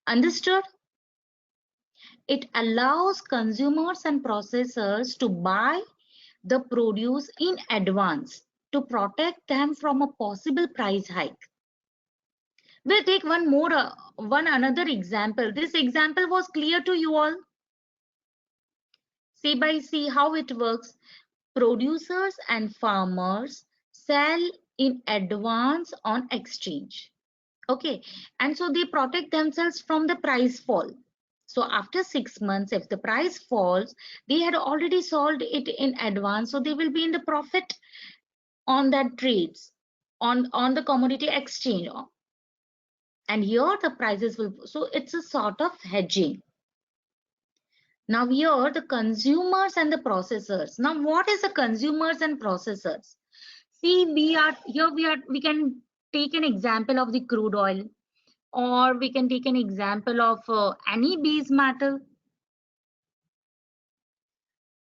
Understood? It allows consumers and processors to buy the produce in advance to protect them from a possible price hike. We'll take one another example. This example was clear to you all. See how it works. Producers and farmers sell in advance on exchange. Okay, and so they protect themselves from the price fall. So after 6 months, if the price falls, they had already sold it in advance, so they will be in the profit on that trades on the commodity exchange. And here the prices will, so it's a sort of hedging. Now here the consumers and the processors. Now what is the consumers and processors? See, we can take an example of the crude oil, or we can take an example of any base metal.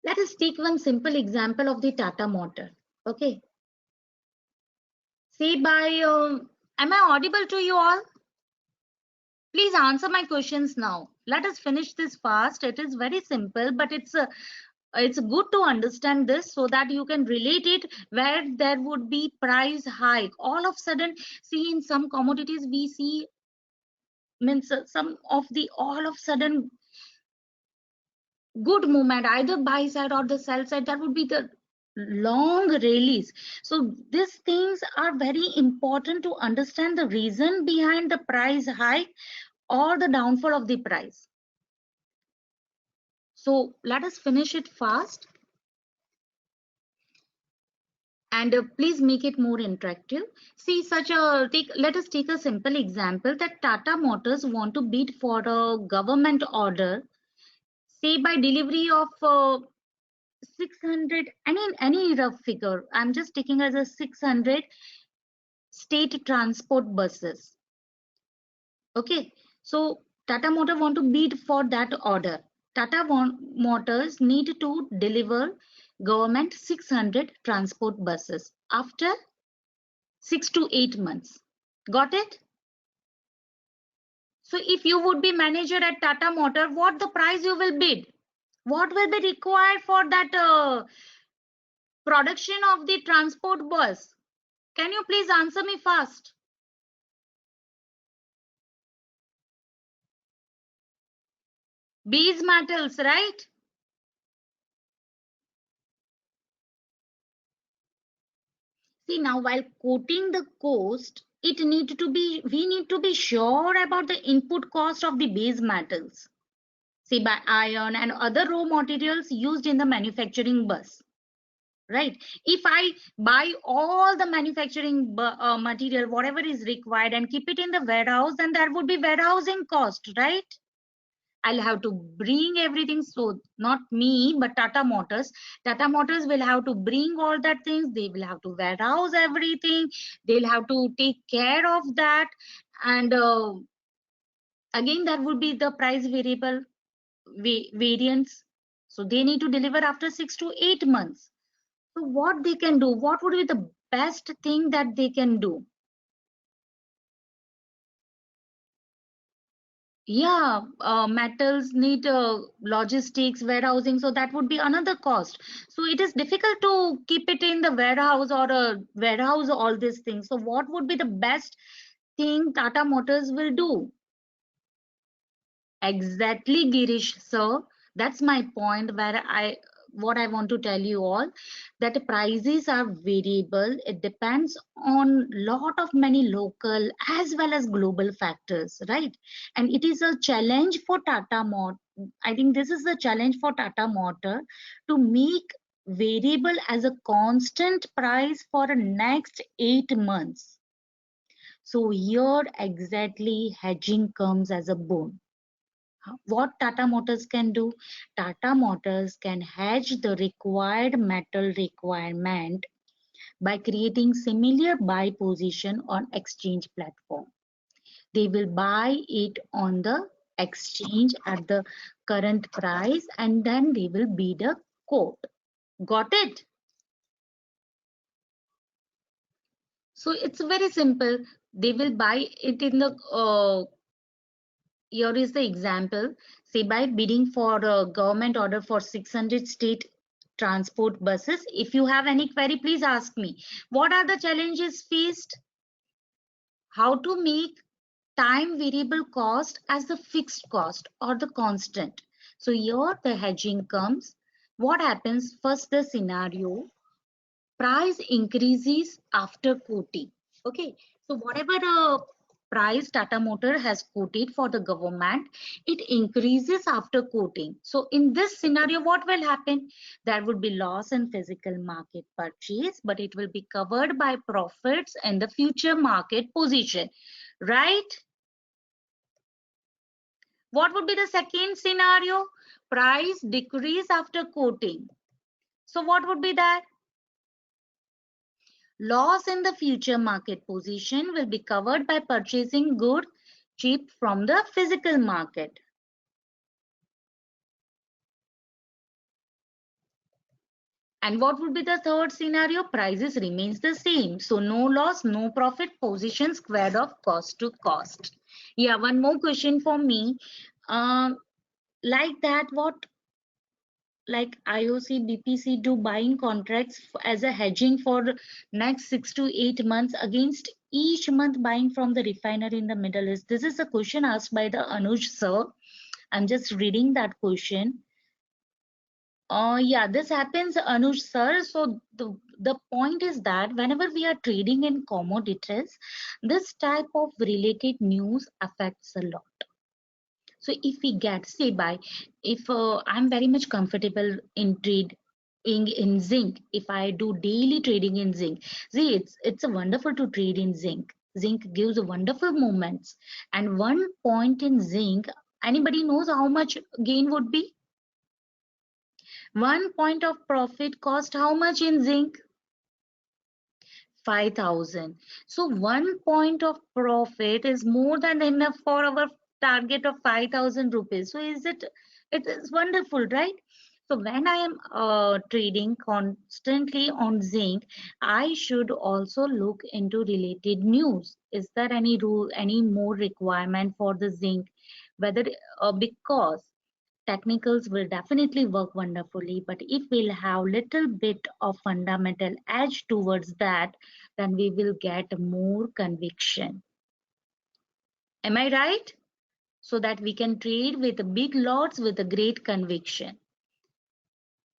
Let us take one simple example of the Tata Motor. Okay. See, am I audible to you all? Please answer my questions now. Let us finish this fast. It is very simple, but it's good to understand this so that you can relate it where there would be price hike. All of a sudden, see, in some commodities we see, means some of the all of a sudden good movement, either buy side or the sell side, that would be the long rallies. So these things are very important to understand the reason behind the price hike or the downfall of the price. So let us finish it fast, and please make it more interactive. See, let us take a simple example that Tata Motors want to bid for a government order, say by delivery of 600, any rough figure. I'm just taking as a 600 state transport buses. Okay, so Tata Motor want to bid for that order. Motors need to deliver government 600 transport buses after 6 to 8 months. Got it? So if you would be manager at Tata Motor, what the price you will bid? What will be required for that production of the transport bus? Can you please answer me fast? Base metals, right? See, now while quoting the cost, we need to be sure about the input cost of the base metals. See, by iron and other raw materials used in the manufacturing bus. Right? If I buy all the manufacturing material, whatever is required, and keep it in the warehouse, then there would be warehousing cost, right? I'll have to bring everything. So not me, but Tata Motors. Tata Motors will have to bring all that things. They will have to warehouse everything. They'll have to take care of that. And again, that would be the price variable variance. So they need to deliver after 6 to 8 months. So what they can do? What would be the best thing that they can do? Yeah, metals need logistics, warehousing, so that would be another cost. So it is difficult to keep it in the warehouse or warehouse all these things. So what would be the best thing Tata Motors will do? Exactly, Girish, sir. That's my point where what I want to tell you all, that prices are variable. It depends on lot of many local as well as global factors, right? And it is a challenge for Tata Motor. I think this is the challenge for Tata Motor to make variable as a constant price for the next 8 months. So here exactly hedging comes as a boon. What Tata Motors can do? Tata Motors can hedge the required metal requirement by creating similar buy position on exchange platform. They will buy it on the exchange at the current price and then they will bid a quote. Got it? So it's very simple. They will buy it in the here is the example. Say by bidding for a government order for 600 state transport buses. If you have any query, please ask me. What are the challenges faced? How to make time variable cost as the fixed cost or the constant. So here the hedging comes. What happens? First, the scenario. Price increases after quoting. Okay, so whatever price Tata Motor has quoted for the government, it increases after quoting. So in this scenario, what will happen? There would be loss in physical market purchase, but it will be covered by profits in the future market position, right? What would be the second scenario? Price decrease after quoting. So what would be that? Loss in the future market position will be covered by purchasing good cheap from the physical market. And what would be the third scenario? Prices remains the same. So no loss, no profit, position squared off cost to cost. Yeah, one more question for me. Like that, what like IOC, BPC do buying contracts as a hedging for next 6 to 8 months against each month buying from the refinery in the Middle East? This is a question asked by the Anuj sir. I'm just reading that question. Yeah, this happens, Anuj sir. So the point is that whenever we are trading in commodities, this type of related news affects a lot. So if we get, say by, if I'm very much comfortable in trading in zinc, if I do daily trading in zinc, see it's a wonderful to trade in zinc. Zinc gives a wonderful movements. And one point in zinc, anybody knows how much gain would be? 1 point of profit cost how much in zinc? 5,000. So 1 point of profit is more than enough for our target of 5,000 rupees. So it is wonderful, right? So when I am trading constantly on zinc, I should also look into related news. Is there any rule, any more requirement for the zinc? Whether because technicals will definitely work wonderfully, but if we'll have little bit of fundamental edge towards that, then we will get more conviction. Am I right? So that we can trade with big lots with a great conviction.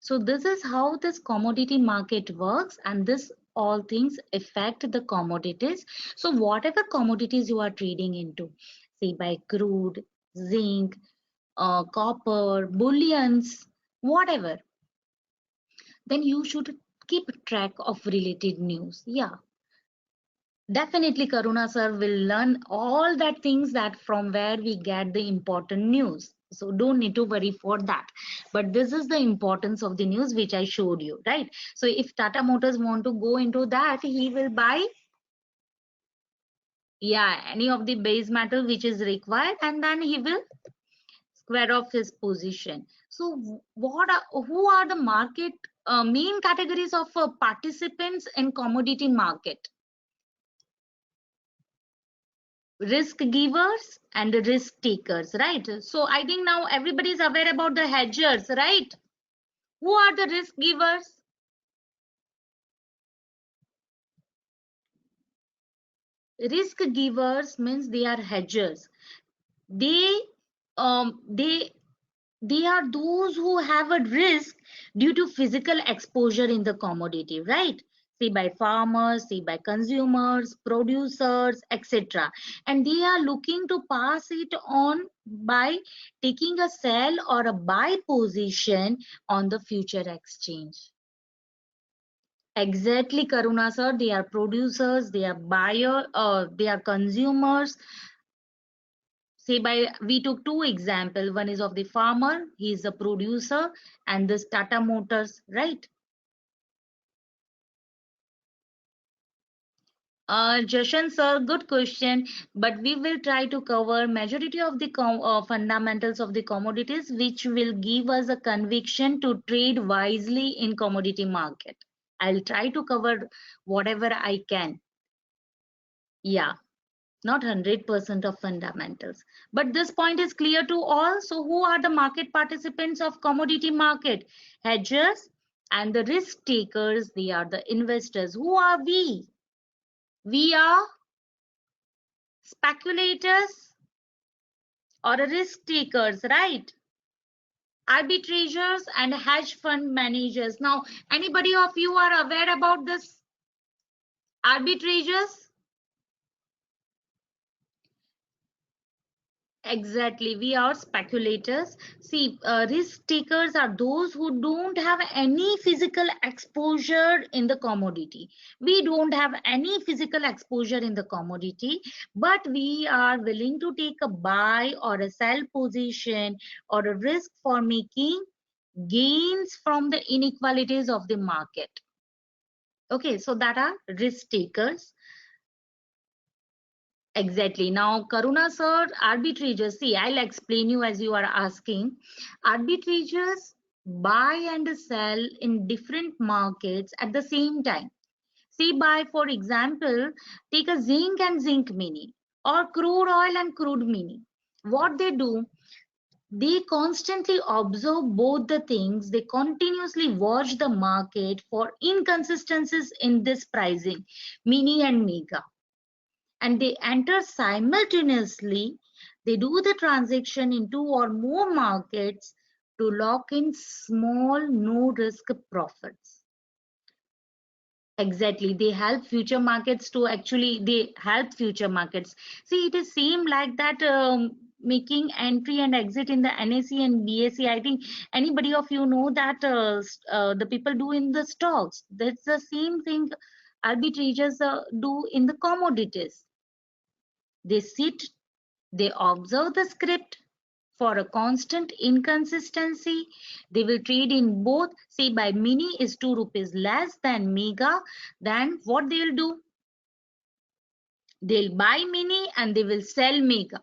So this is how this commodity market works, and this all things affect the commodities. So whatever commodities you are trading into, say by crude, zinc, copper, bullions, whatever, then you should keep track of related news. Yeah, definitely Karuna sir will learn all that things that from where we get the important news. So don't need to worry for that. But this is the importance of the news which I showed you, right? So if Tata Motors want to go into that, he will buy, yeah, any of the base metal which is required, and then he will square off his position. So who are the market main categories of participants in commodity market? Risk givers and risk takers, right? So I think now everybody is aware about the hedgers, right? Who are the risk givers? Risk givers means they are hedgers. They um they they are those who have a risk due to physical exposure in the commodity, right? Say by farmers, say by consumers, producers, etc. And they are looking to pass it on by taking a sell or a buy position on the future exchange. Exactly, Karuna sir. They are producers, they are buyer, they are consumers. Say by, we took two example. One is of the farmer, he is a producer, and this Tata Motors, right? Jashan sir, good question, but we will try to cover majority of the fundamentals of the commodities, which will give us a conviction to trade wisely in commodity market. I'll try to cover whatever I can. Yeah, not 100% of fundamentals, but this point is clear to all. So who are the market participants of commodity market? Hedgers and the risk takers, they are the investors. Who are we? We are speculators or risk takers, right? Arbitrageurs and hedge fund managers. Now anybody of you are aware about this arbitrageurs? Exactly, we are speculators. See, risk takers are those who don't have any physical exposure in the commodity. We don't have any physical exposure in the commodity, but we are willing to take a buy or a sell position or a risk for making gains from the inequalities of the market. Okay, so that are risk takers. Exactly. Now, Karuna sir, arbitrageurs, see, I'll explain you as you are asking. Arbitrageurs buy and sell in different markets at the same time. See, by, for example, take a zinc and zinc mini or crude oil and crude mini. What they do, they constantly observe both the things. They continuously watch the market for inconsistencies in this pricing, mini and mega, and they enter simultaneously. They do the transaction in two or more markets to lock in small no risk profits. Exactly, they help future markets to actually, they help future markets. See, it is same like that, making entry and exit in the NSE and BSE. I think anybody of you know that the people do in the stocks. That's the same thing arbitrageurs do in the commodities. They sit, they observe the script, for a constant inconsistency. They will trade in both. Say by mini is 2 rupees less than mega, then what they will do? They'll buy mini and they will sell mega.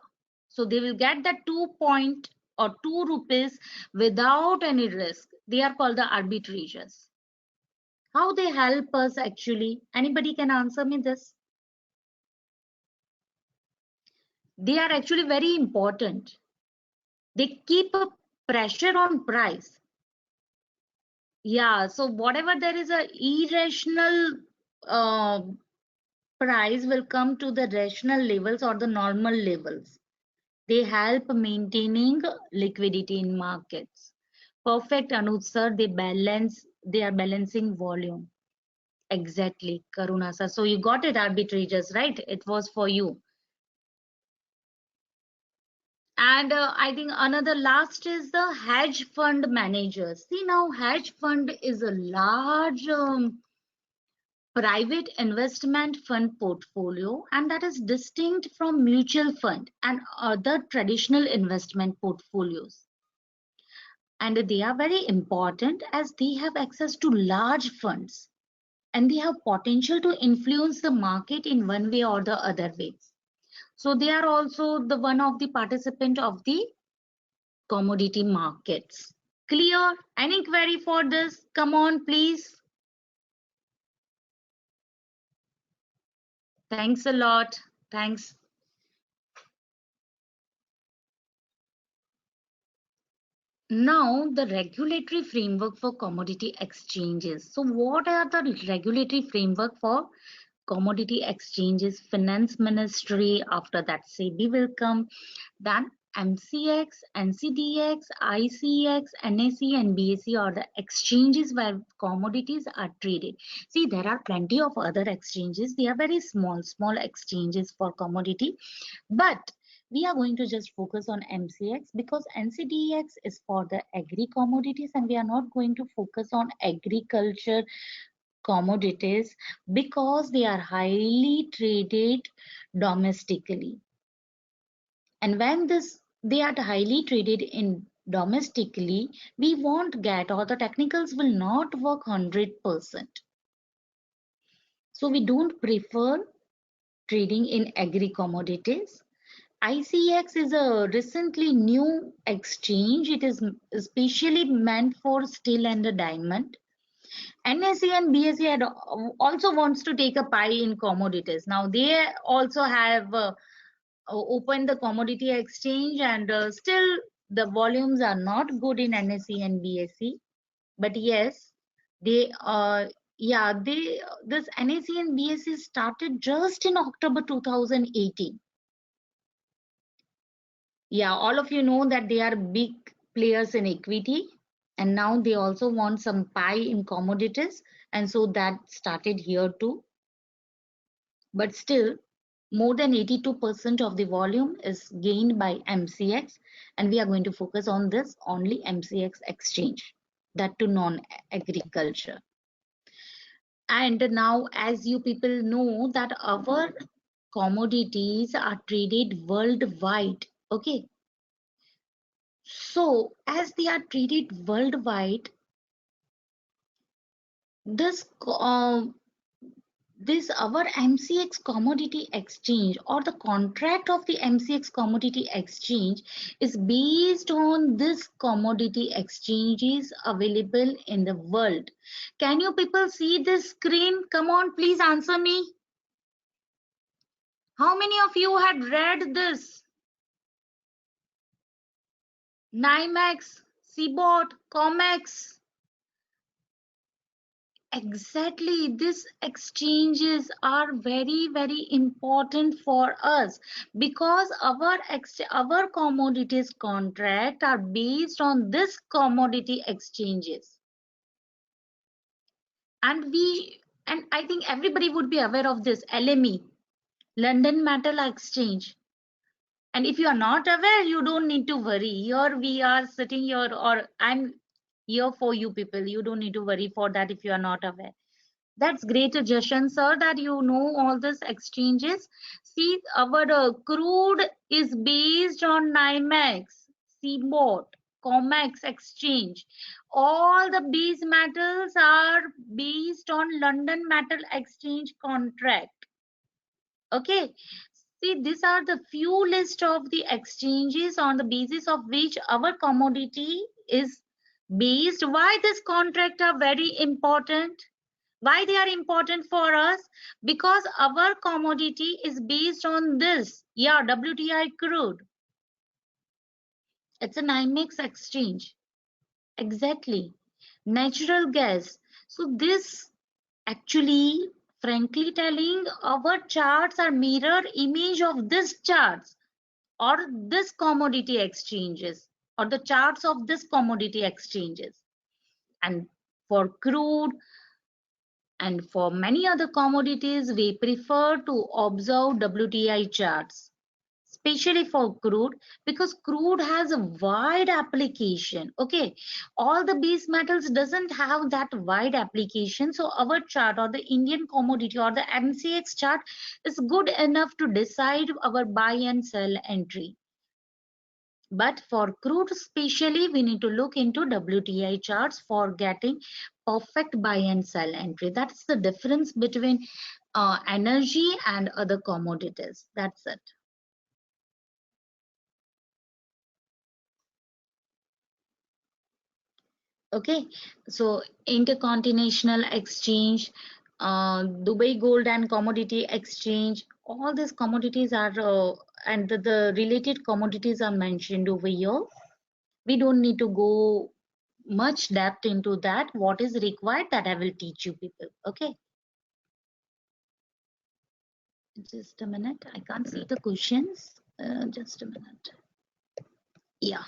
So they will get the 2 point or 2 rupees without any risk. They are called the arbitrageurs. How they help us actually? Anybody can answer me this? They are actually very important. They keep a pressure on price. Yeah, so whatever there is a irrational uh, price will come to the rational levels or the normal levels. They help maintaining liquidity in markets. Perfect, Anuj sir. They are balancing volume. Exactly, Karuna sir. So you got it, arbitrageurs, right? It was for you. And I think another last is the hedge fund managers. See now, hedge fund is a large private investment fund portfolio, and that is distinct from mutual fund and other traditional investment portfolios. And they are very important as they have access to large funds and they have potential to influence the market in one way or the other way. So they are also the one of the participant of the commodity markets. Clear? Any query for this? Come on, please. Thanks a lot. Thanks. Now, the regulatory framework for commodity exchanges. So what are the regulatory framework for commodity exchanges? Finance Ministry, after that SEBI will come, then MCX, NCDX, ICX, NSE and BSE are the exchanges where commodities are traded. See, there are plenty of other exchanges. They are very small exchanges for commodity, but we are going to just focus on MCX because NCDX is for the agri commodities and we are not going to focus on agriculture commodities because they are highly traded domestically. And when they are highly traded in domestically, we won't get, or the technicals will not work 100%. So we don't prefer trading in agri commodities. ICX is a recently new exchange. It is especially meant for steel and the diamond. NSE and BSE had also wants to take a pie in commodities. Now they also have opened the commodity exchange, and still the volumes are not good in NSE and BSE. But yes, they this NSE and BSE started just in October 2018. Yeah, all of you know that they are big players in equity, and now they also want some pie in commodities, and so that started here too. But still, more than 82% of the volume is gained by MCX, and we are going to focus on this only MCX exchange, that to non-agriculture. And now, as you people know, that our commodities are traded worldwide. Okay, so as they are traded worldwide, this our MCX commodity exchange or the contract of the MCX commodity exchange is based on this commodity exchanges available in the world. Can you people see this screen? Come on, please answer me. How many of you had read this? NYMEX, CBOT, COMEX. Exactly, these exchanges are very, very important for us because our commodities contract are based on this commodity exchanges. And I think everybody would be aware of this LME, London Metal Exchange. And if you are not aware, you don't need to worry. Here we are sitting here, or I'm here for you people. You don't need to worry for that if you are not aware. That's great, Jashan sir, that you know all these exchanges. See, our crude is based on NYMEX. CBOT, COMEX exchange. All the base metals are based on London Metal Exchange contract. Okay. See, these are the few list of the exchanges on the basis of which our commodity is based. Why this contract are very important? Why they are important for us? Because our commodity is based on this. Yeah, WTI crude. It's a NYMEX exchange. Exactly. Natural gas. So this actually, frankly telling, our charts are mirror image of this charts or this commodity exchanges or the charts of this commodity exchanges. And for crude and for many other commodities, we prefer to observe WTI charts, especially for crude, because crude has a wide application. Okay, all the base metals doesn't have that wide application, so our chart or the Indian commodity or the MCX chart is good enough to decide our buy and sell entry. But for crude especially, we need to look into WTI charts for getting perfect buy and sell entry. That's the difference between energy and other commodities. That's it. Okay, so intercontinental exchange, Dubai Gold and Commodity Exchange, all these commodities are and the related commodities are mentioned over here. We don't need to go much depth into that. What is required, that I will teach you people. Okay, just a minute. I can't see the questions. Just a minute. Yeah.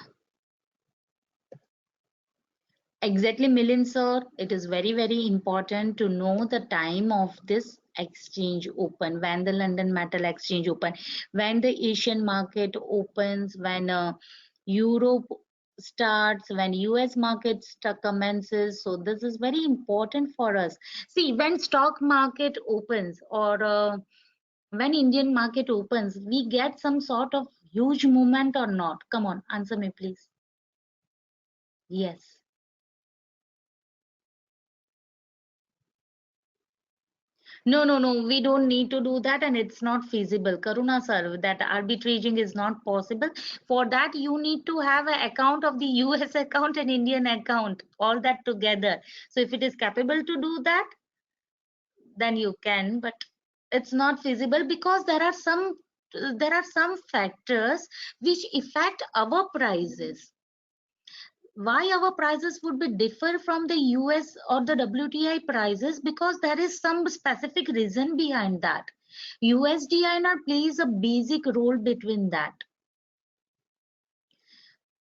Exactly, Milind sir. It is very, very important to know the time of this exchange open, when the London Metal Exchange open, when the Asian market opens, when Europe starts, when US market commences. So this is very important for us. See, when stock market opens or when Indian market opens, we get some sort of huge movement or not? Come on, answer me, please. Yes. No, no, no, we don't need to do that and it's not feasible. Karuna sir, that arbitraging is not possible. For that, you need to have an account of the US account and Indian account, all that together. So if it is capable to do that, then you can, but it's not feasible because there are some factors which affect our prices. Why our prices would be differ from the US or the WTI prices? Because there is some specific reason behind that. USD-INR plays a basic role between that.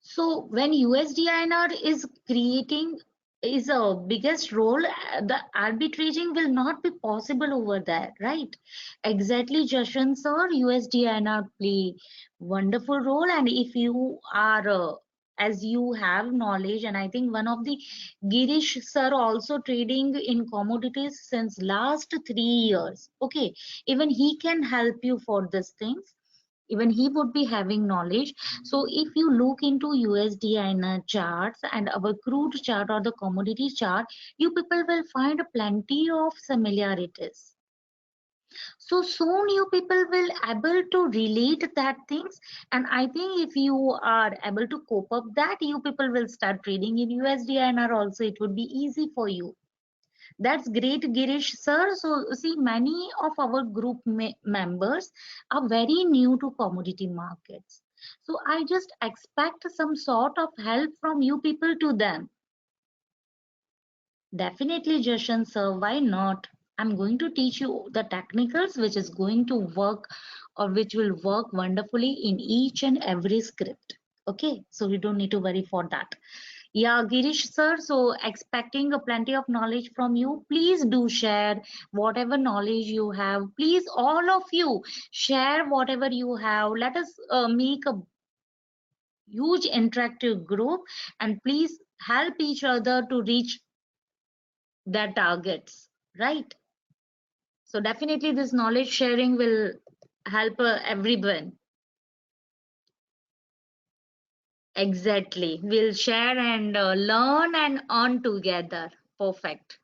So when USD-INR is creating is a biggest role, the arbitraging will not be possible over there, right? Exactly, Jashan sir, USD-INR play wonderful role, and if you are as you have knowledge, and I think one of the Girish sir also trading in commodities since last 3 years. Okay, even he can help you for these things. Even he would be having knowledge. So if you look into USD-INR charts and our crude chart or the commodity chart, you people will find plenty of similarities. So soon you people will able to relate that things, and I think if you are able to cope up that, you people will start trading in USD-INR also. It would be easy for you. That's great, Girish sir. So see, many of our group members are very new to commodity markets. So I just expect some sort of help from you people to them. Definitely, Jashan sir, why not? I'm going to teach you the technicals which is going to work or which will work wonderfully in each and every script. Okay, so you don't need to worry for that. Yeah, Girish sir, so expecting a plenty of knowledge from you. Please do share whatever knowledge you have. Please, all of you, share whatever you have. Let us make a huge interactive group and please help each other to reach their targets, right? So definitely this knowledge sharing will help everyone. Exactly. We'll share and learn and earn together. Perfect.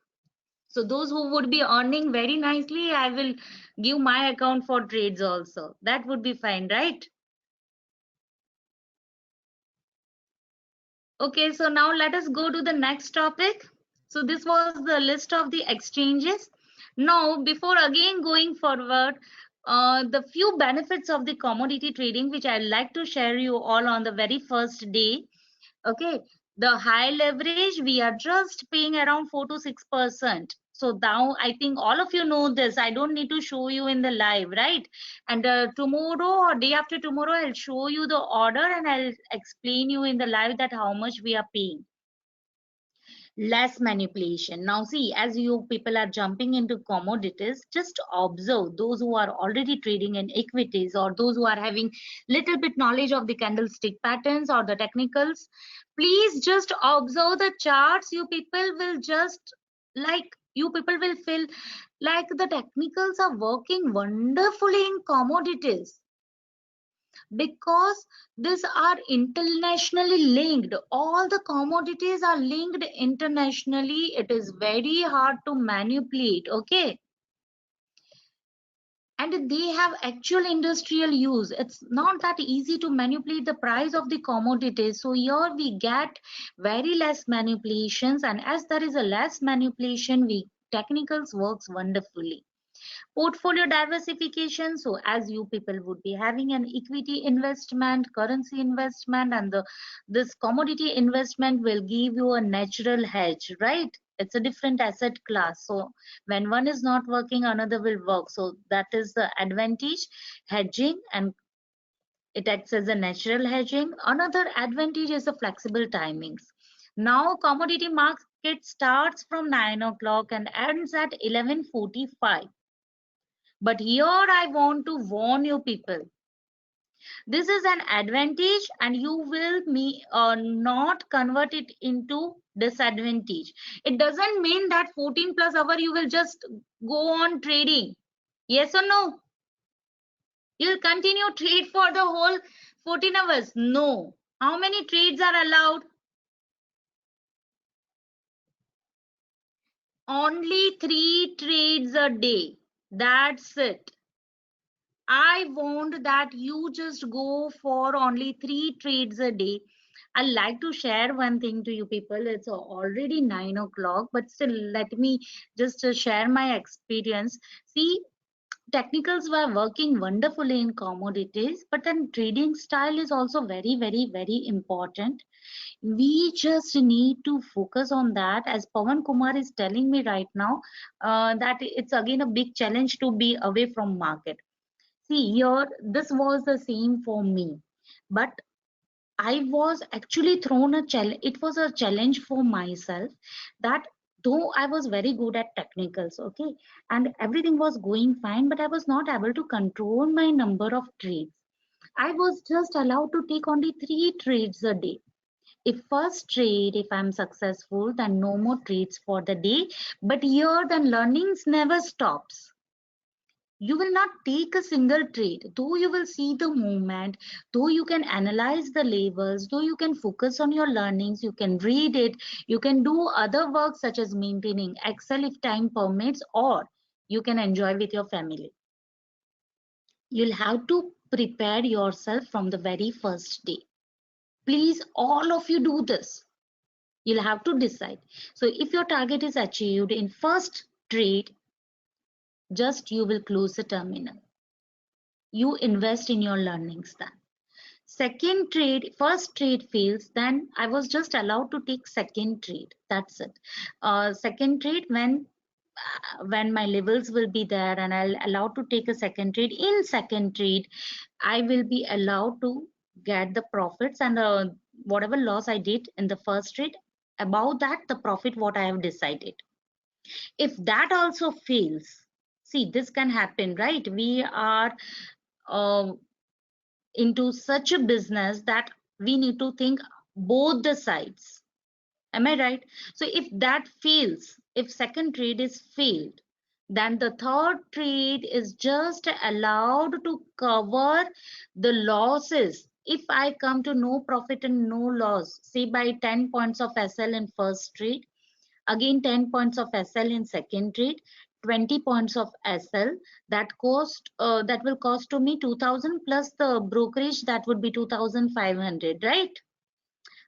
So those who would be earning very nicely, I will give my account for trades also. That would be fine, right? Okay, so now let us go to the next topic. So this was the list of the exchanges. Now, before again going forward, the few benefits of the commodity trading, which I'd like to share you all on the very first day. Okay, the high leverage, we are just paying around 4 to 6%. So now I think all of you know this. I don't need to show you in the live, right? And tomorrow or day after tomorrow, I'll show you the order and I'll explain you in the live that how much we are paying. Less manipulation. Now see, as you people are jumping into commodities, just observe those who are already trading in equities or those who are having little bit knowledge of the candlestick patterns or the technicals. Please just observe the charts. You people will just like, you people will feel like the technicals are working wonderfully in commodities, because these are internationally linked. All the commodities are linked internationally. It is very hard to manipulate. Okay, and they have actual industrial use. It's not that easy to manipulate the price of the commodities. So here we get very less manipulations, and as there is a less manipulation, we technicals works wonderfully. Portfolio diversification. So as you people would be having an equity investment, currency investment, and this commodity investment will give you a natural hedge, right? It's a different asset class. So when one is not working, another will work. So that is the advantage, hedging, and it acts as a natural hedging. Another advantage is the flexible timings. Now commodity market starts from 9 o'clock and ends at 11:45. But here I want to warn you people. This is an advantage and you will not convert it into disadvantage. It doesn't mean that 14 plus hour you will just go on trading. Yes or no? You'll continue trade for the whole 14 hours. No. How many trades are allowed? Only 3 trades a day. That's it. I want that you just go for only 3 trades a day. I like to share one thing to you people. It's already 9 o'clock, but still let me just share my experience. See, technicals were working wonderfully in commodities, but then trading style is also very, very, very important. We just need to focus on that. As Pawan Kumar is telling me right now, that it's again a big challenge to be away from market. See, here, this was the same for me, but I was actually thrown a challenge. It was a challenge for myself that though I was very good at technicals, okay, and everything was going fine, but I was not able to control my number of trades. I was just allowed to take only 3 trades a day. If first trade, if I'm successful, then no more trades for the day. But here, then learnings never stops. You will not take a single trade, though you will see the movement, though you can analyze the labels, though you can focus on your learnings, you can read it, you can do other work such as maintaining Excel if time permits, or you can enjoy with your family. You'll have to prepare yourself from the very first day. Please, all of you do this. You'll have to decide. So if your target is achieved in first trade, just you will close the terminal. You invest in your learnings then. Second trade, first trade fails, then I was just allowed to take second trade. That's it. Second trade, when my levels will be there and I'll allowed to take a second trade. In second trade, I will be allowed to get the profits, and whatever loss I did in the first trade, about that the profit what I have decided. If that also fails, see, this can happen, right? We are uh, into such a business that we need to think both the sides. Am I right? So if that fails, if second trade is failed, then the third trade is just allowed to cover the losses if I come to no profit and no loss, say by 10 points of SL in first trade, again 10 points of SL in second trade, 20 points of SL, that will cost to me 2000 plus the brokerage, that would be 2500, right?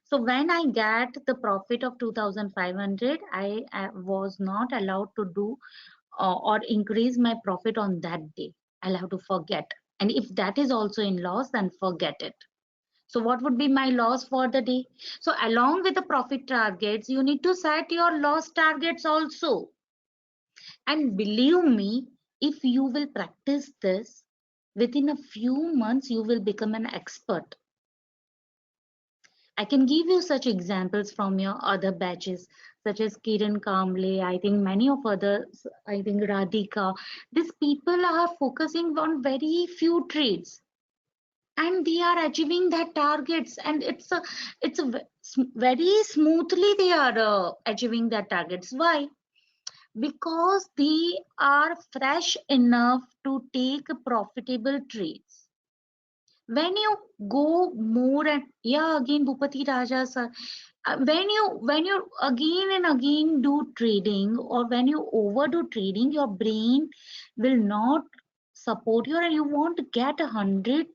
So when I get the profit of 2500, I was not allowed to do or increase my profit on that day. I'll have to forget. And if that is also in loss, then forget it. So what would be my loss for the day? So along with the profit targets, you need to set your loss targets also. And believe me, if you will practice this, within a few months, you will become an expert. I can give you such examples from your other batches, such as Kiran Kamble, I think many of others, I think Radhika. These people are focusing on very few trades, and they are achieving their targets, and it's very smoothly they are achieving their targets. Why? Because they are fresh enough to take profitable trades. When you go more and again Bhupati Raja sir, when you again and again do trading, or when you overdo trading, your brain will not support you, and you won't get 100%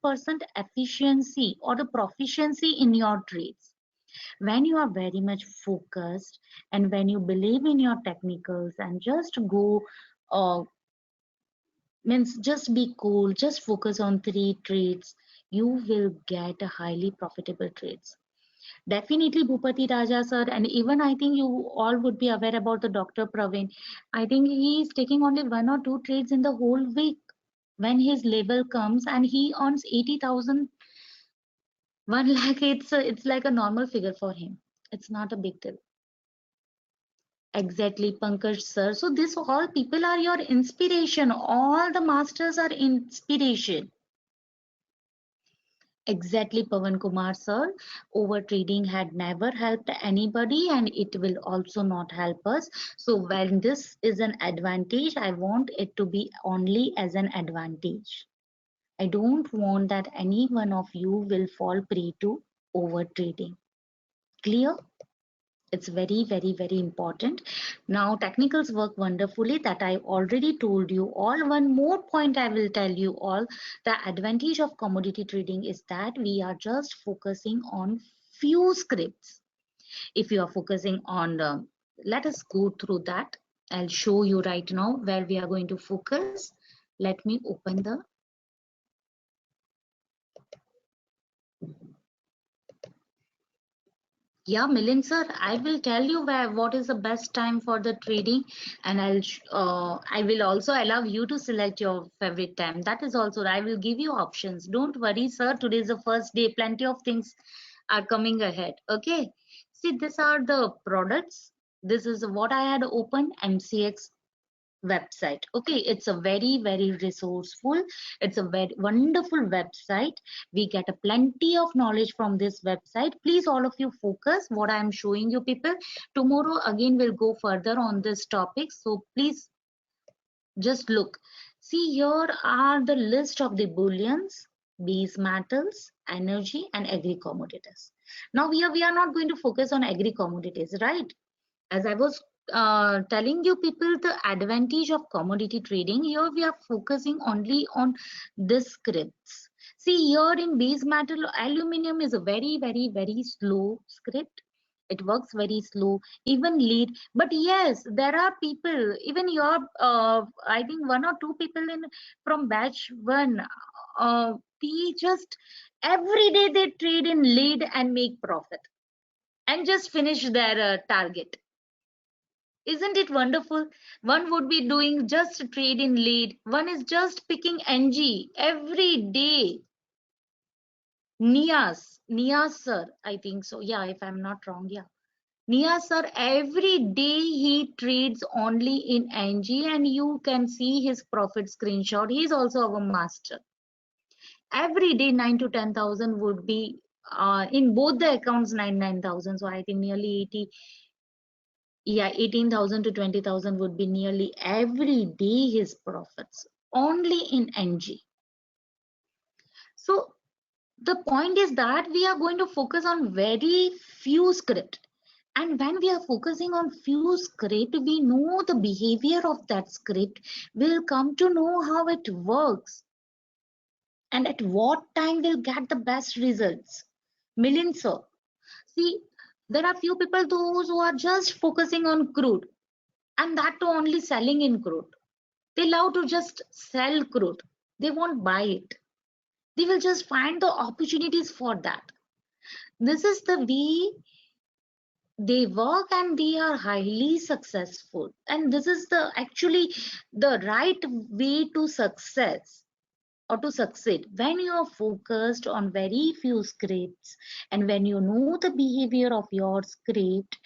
efficiency or the proficiency in your trades. When you are very much focused, and when you believe in your technicals, and just go means just be cool, just focus on 3 trades, you will get a highly profitable trades. Definitely Bhupati Raja sir, and even I think you all would be aware about the Dr. Praveen. I think he is taking only 1 or 2 trades in the whole week. When his label comes and he earns 80,000, 1 lakh, it's like a normal figure for him. It's not a big deal. Exactly, Pankaj sir. So this all people are your inspiration. All the masters are inspiration. Exactly, Pavan Kumar sir. Over trading had never helped anybody, and it will also not help us. So when this is an advantage, I want it to be only as an advantage. I don't want that any one of you will fall prey to over trading. Clear? It's very, very, very important. Now, technicals work wonderfully, that I already told you all. One more point I will tell you all. The advantage of commodity trading is that we are just focusing on few scripts. If you are focusing on, let us go through that. I'll show you right now where we are going to focus. Let me open the Milind sir, I will tell you what is the best time for the trading, and I will also allow you to select your favorite time. That is also, I will give you options. Don't worry, sir. Today is the first day. Plenty of things are coming ahead. Okay. See, these are the products. This is what I had opened, MCX website. Okay, it's a very, very resourceful, it's a very wonderful website. We get a plenty of knowledge from this website. Please all of you focus what I am showing you, people. Tomorrow again we'll go further on this topic, so please just look. See, here are the list of the bullions, base metals, energy, and agri commodities. Now we are not going to focus on agri commodities, right? As I was telling you people, the advantage of commodity trading, here we are focusing only on the scripts. See, here in base metal, aluminum is a very, very, very slow script. It works very slow, even lead. But yes, there are people, even your, I think 1 or 2 people in from batch 1, they just every day they trade in lead and make profit and just finish their target. Isn't it wonderful? One would be doing just trade in lead. One is just picking NG every day. Nias sir, I think so. Yeah, if I'm not wrong, yeah. Nias sir, every day he trades only in NG, and you can see his profit screenshot. He's also our master. Every day 9 to 10,000 would be in both the accounts 9,000. So I think nearly 80. Yeah, 18,000 to 20,000 would be nearly every day his profits only in NG. So The point is that we are going to focus on very few script. And when we are focusing on few script, we know the behavior of that script. We'll come to know how it works and at what time we'll get the best results. Milind sir, see, there are few people those who are just focusing on crude, and that too only selling in crude. They love to just sell crude. They won't buy it. They will just find the opportunities for that. This is the way they work and they are highly successful. And this is the actually the right way to success or to succeed. When you are focused on very few scripts and when you know the behavior of your script,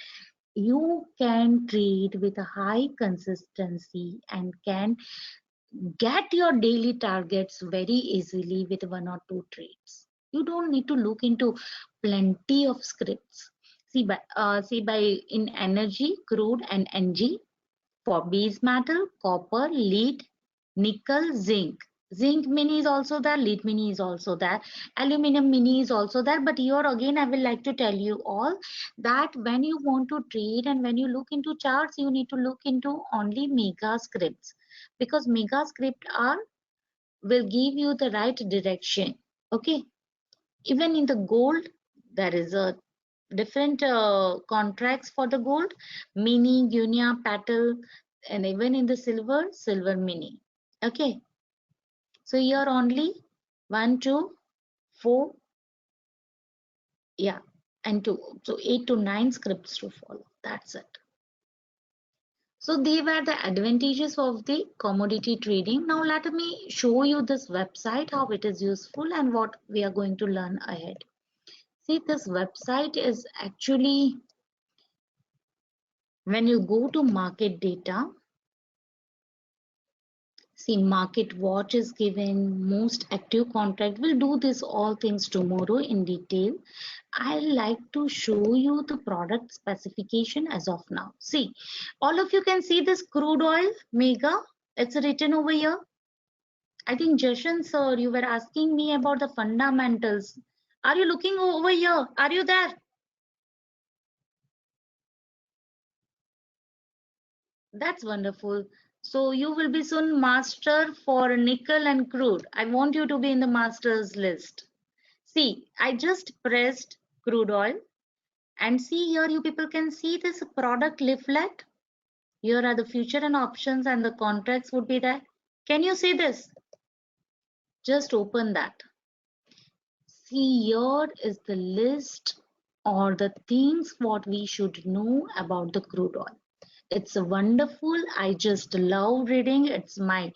you can trade with a high consistency and can get your daily targets very easily with 1 or 2 trades. You don't need to look into plenty of scripts. See by in energy, crude and NG, for base metal, copper, lead, nickel, zinc. Zinc mini is also there, lead mini is also there, aluminum mini is also there. But here again, I will like to tell you all that when you want to trade and when you look into charts, you need to look into only mega scripts, because mega script are will give you the right direction. Okay, even in the gold, there is a different contracts for the gold, mini, guinea, petal, and even in the silver, silver mini. Okay, so here only 1, 2, 4, yeah, and 2. So 8 to 9 scripts to follow. That's it. So they were the advantages of the commodity trading. Now let me show you this website, how it is useful and what we are going to learn ahead. See, this website is actually, when you go to market data, see market watch is given, most active contract. We'll do this all things tomorrow in detail. I like to show you the product specification as of now. See, all of you can see this crude oil mega. It's written over here. I think Jashan sir, you were asking me about the fundamentals. Are you looking over here? Are you there? That's wonderful. So you will be soon master for nickel and crude. I want you to be in the masters list. See, I just pressed crude oil and see here you people can see this product leaflet. Here are the future and options and the contracts would be there. Can you see this? Just open that. See, here is the list or the things what we should know about the crude oil. It's wonderful. I just love reading. It's my,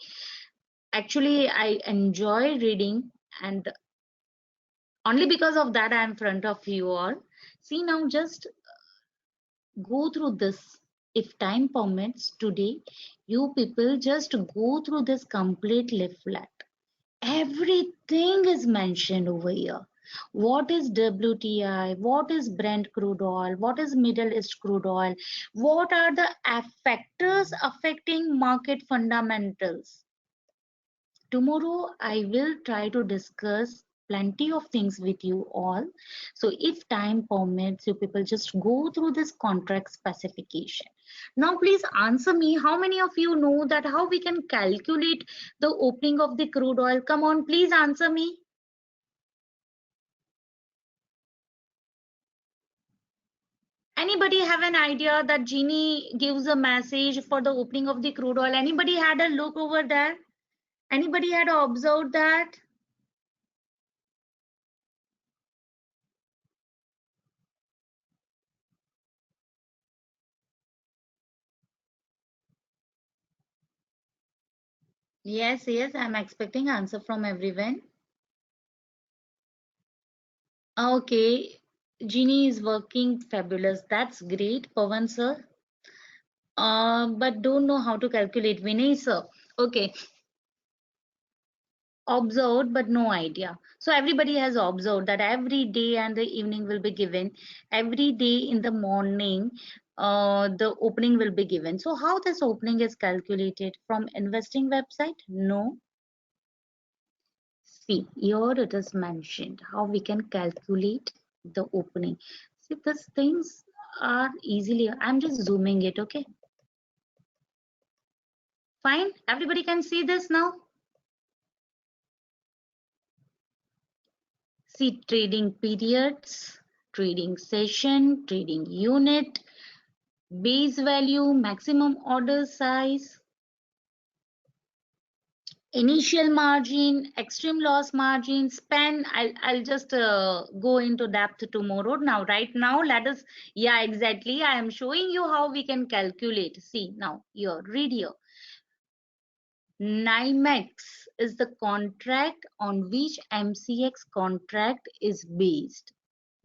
actually I enjoy reading, and only because of that I am in front of you all. See, now just go through this. If time permits today, you people just go through this complete leaflet. Everything is mentioned over here. What is WTI? What is Brent crude oil? What is Middle East crude oil? What are the factors affecting market fundamentals? Tomorrow I will try to discuss plenty of things with you all. So if time permits, you people just go through this contract specification. Now please answer me, how many of you know that how we can calculate the opening of the crude oil? Come on, please answer me. Anybody have an idea that Genie gives a message for the opening of the crude oil? Anybody had a look over there? Anybody had observed that? Yes, I'm expecting answer from everyone. Okay, Genie is working fabulous. That's great, Pawan sir. But don't know how to calculate. Vinay sir. Okay, observed but no idea. So everybody has observed that every day and the evening will be given. Every day in the morning, the opening will be given. So how this opening is calculated from investing website? No. See, here it is mentioned how we can calculate the opening. See, these things are easily, I'm just zooming it, okay? Fine, everybody can see this now. See, trading periods, trading session, trading unit, base value, maximum order size, initial margin, extreme loss margin, span. I'll just go into depth tomorrow. Now, right now, let us, yeah, exactly. I am showing you how we can calculate. See, now, here, read here. NYMEX is the contract on which MCX contract is based.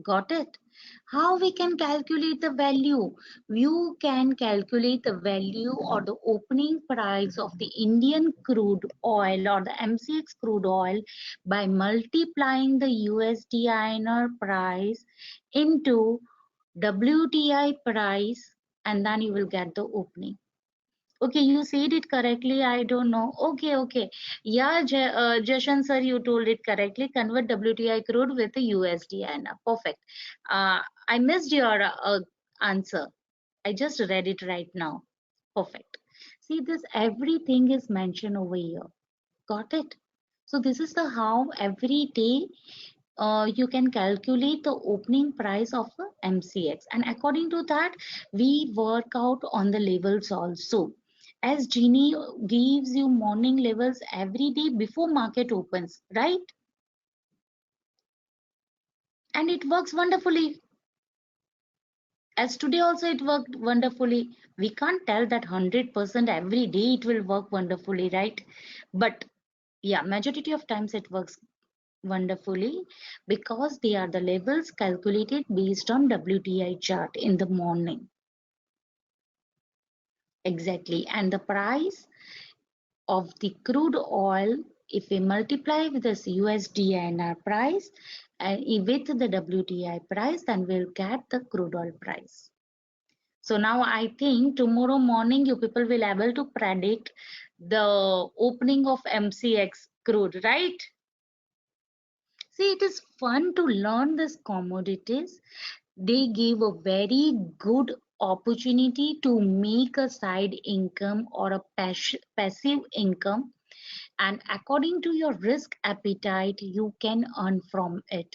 Got it? How we can calculate the value? You can calculate the value or the opening price of the Indian crude oil or the MCX crude oil by multiplying the USD INR price into WTI price, and then you will get the opening. Okay, you said it correctly. I don't know. Okay. Yeah, Jashan sir, you told it correctly. Convert WTI crude with the USD and perfect. I missed your answer. I just read it right now. Perfect. See, this everything is mentioned over here. Got it? So this is the how every day you can calculate the opening price of a MCX, and according to that we work out on the levels also, as Genie gives you morning levels every day before market opens, right? And it works wonderfully. As today also it worked wonderfully. We can't tell that 100% every day it will work wonderfully, right? But yeah, majority of times it works wonderfully because they are the levels calculated based on WTI chart in the morning. Exactly. And the price of the crude oil, if we multiply with this USD/INR price and with the WTI price, then we'll get the crude oil price. So now I think tomorrow morning you people will able to predict the opening of MCX crude, right? See, it is fun to learn these commodities. They give a very good opportunity to make a side income or a passive income, and according to your risk appetite you can earn from it.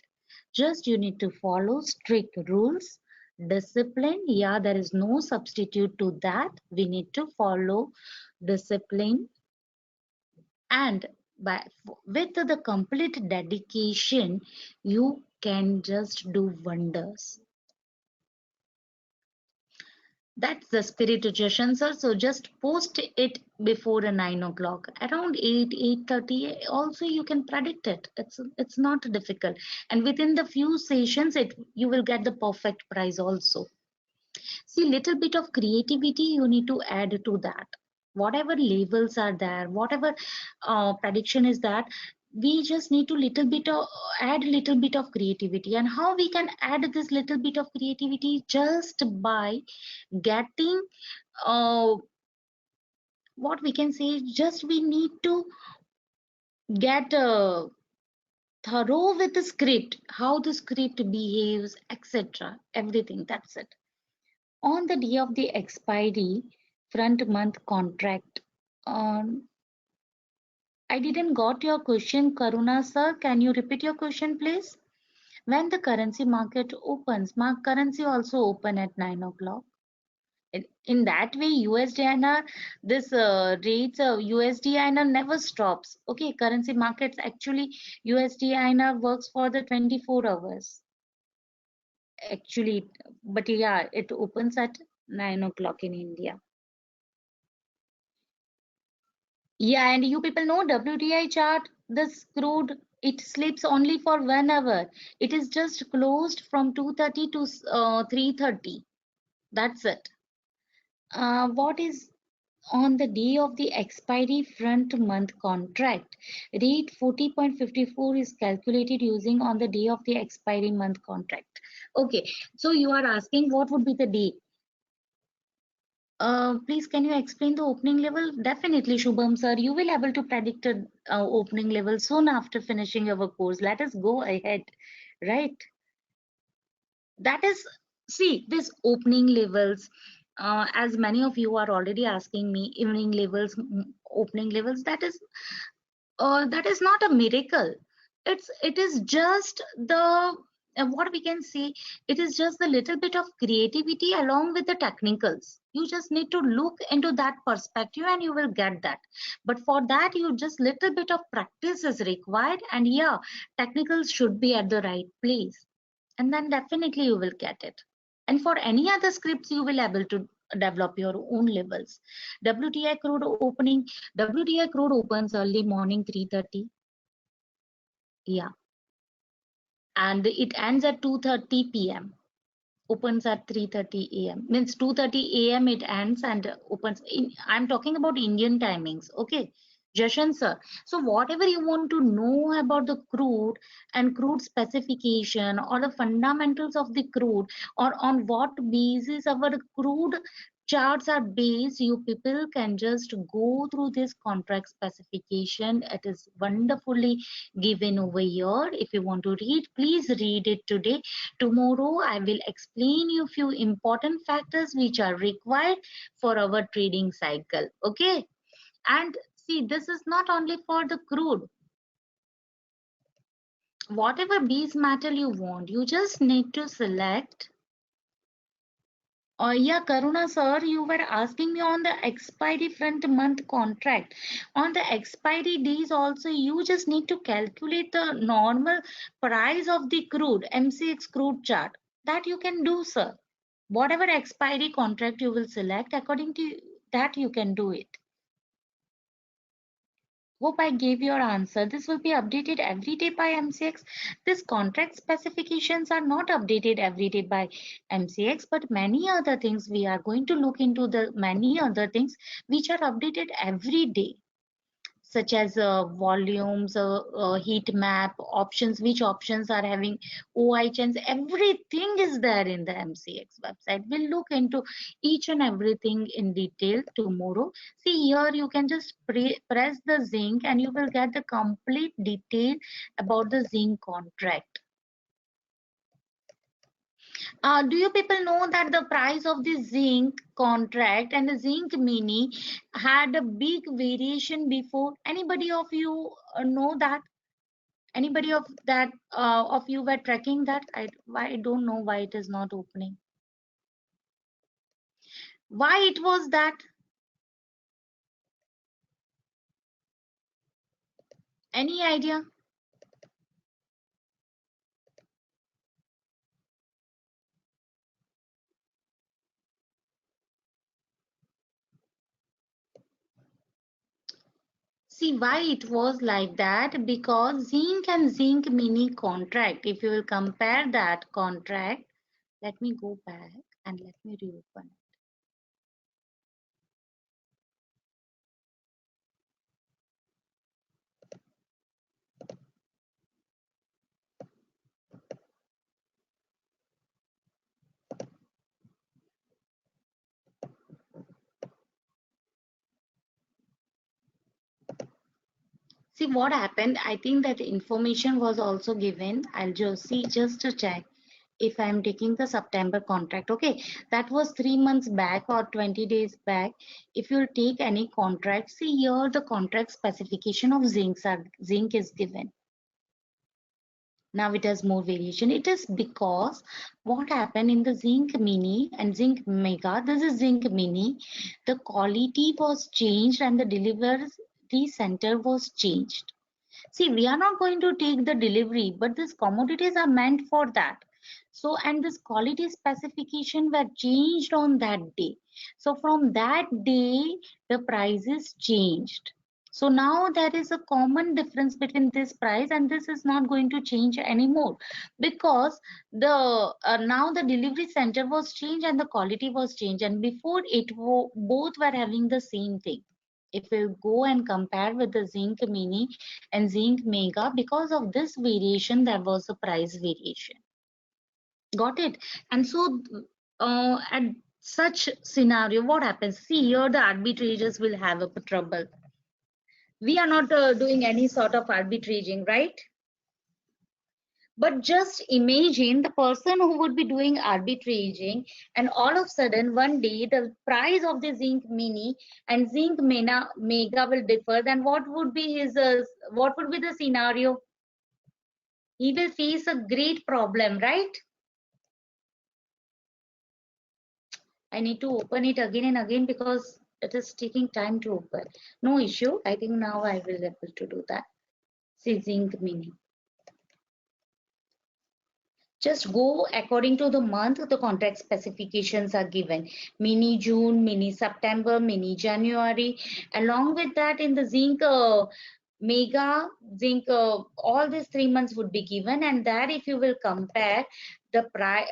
Just you need to follow strict rules, discipline. Yeah, there is no substitute to that. We need to follow discipline, and with the complete dedication you can just do wonders. That's the spirit suggestion, sir. So just post it before a 9 o'clock, around 8:30. Also, you can predict it. It's not difficult, and within the few sessions, you will get the perfect price also. See, little bit of creativity you need to add to that. Whatever labels are there, whatever prediction is that, we just need to add little bit of creativity. And how we can add this little bit of creativity? Just by getting what we can say, just we need to get thorough with the script, how the script behaves, etc. Everything, that's it. On the day of the expiry, front month contract. I didn't got your question, Karuna sir. Can you repeat your question, please? When the currency market opens, currency also open at 9 o'clock. In that way, USD/INR, this rates of USD/INR never stops. Okay, currency markets actually USD/INR works for the 24 hours. Actually, but yeah, it opens at 9 o'clock in India. Yeah, and you people know WTI chart, this crude, it sleeps only for 1 hour. It is just closed from 2:30 to 3:30. That's it. What is on the day of the expiry front month contract? Rate 40.54 is calculated using on the day of the expiry month contract. Okay, so you are asking what would be the day? Please, can you explain the opening level? Definitely, Shubham sir, you will able to predict a opening level soon after finishing our course. Let us go ahead, right? That is, see, this opening levels, as many of you are already asking me, evening levels, opening levels, that is not a miracle. It is just the what we can say, it is just the little bit of creativity along with the technicals. You just need to look into that perspective and you will get that. But for that, you just little bit of practice is required, and yeah, technicals should be at the right place, and then definitely you will get it. And for any other scripts, you will able to develop your own levels. WTI crude opening, WTI crude opens early morning 3:30. Yeah. And it ends at 2:30 p.m. Opens at 3:30 a.m. Means 2:30 a.m. it ends and opens. I'm talking about Indian timings. Okay. Jashan sir. So whatever you want to know about the crude and crude specification or the fundamentals of the crude, or on what basis our crude charts are based, you people can just go through this contract specification. It is wonderfully given over here. If you want to read, please read it today. Tomorrow I will explain you few important factors which are required for our trading cycle. Okay. And see, this is not only for the crude. Whatever base metal you want, you just need to select. Yeah, Karuna sir, you were asking me on the expiry front month contract. On the expiry days also, you just need to calculate the normal price of the crude, MCX crude chart. That you can do, sir. Whatever expiry contract you will select, according to that you can do it. Hope I gave your answer. This will be updated every day by MCX. This contract specifications are not updated every day by MCX, but many other things we are going to look into, the many other things which are updated every day, such as volumes, heat map, options, which options are having OI chains, everything is there in the MCX website. We'll look into each and everything in detail tomorrow. See here, you can just press the zinc and you will get the complete detail about the zinc contract. Do you people know that the price of the zinc contract and the zinc mini had a big variation before? Anybody of you know that? Anybody of you were tracking that? I don't know why it is not opening. Why it was that? Any idea? See why it was like that, because zinc and zinc mini contract, if you will compare that contract, let me go back and let me reopen. See what happened. I think that information was also given. I'll just see, just to check if I'm taking the September contract. Okay, that was 3 months back or 20 days back. If you'll take any contract, see here the contract specification of zinc is given. Now it has more variation. It is because what happened in the zinc mini and zinc mega, this is zinc mini, the quality was changed and the delivery center was changed. See, we are not going to take the delivery, but these commodities are meant for that. So, and this quality specification were changed on that day. So from that day, the prices changed. So now there is a common difference between this price, and this is not going to change anymore, because the now the delivery center was changed and the quality was changed, and before it both were having the same thing. If we go and compare with the zinc mini and zinc mega, because of this variation there was a price variation. Got it? And so at such scenario, what happens? See, here the arbitrageurs will have a trouble. We are not doing any sort of arbitraging, right? But just imagine the person who would be doing arbitraging, and all of a sudden one day the price of the zinc mini and zinc mega will differ. Then what would be the scenario? He will face a great problem, right? I need to open it again and again because it is taking time to open. No issue. I think now I will be able to do that. See, zinc mini. Just go according to the month, the contract specifications are given. Mini June, mini September, mini January. Along with that, in the zinc mega, zinc, all these 3 months would be given, and that if you will compare the price,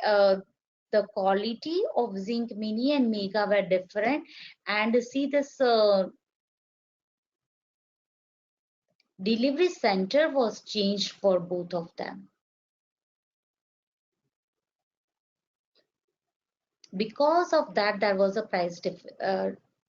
the quality of zinc mini and mega were different, and see this delivery center was changed for both of them. Because of that, there was a price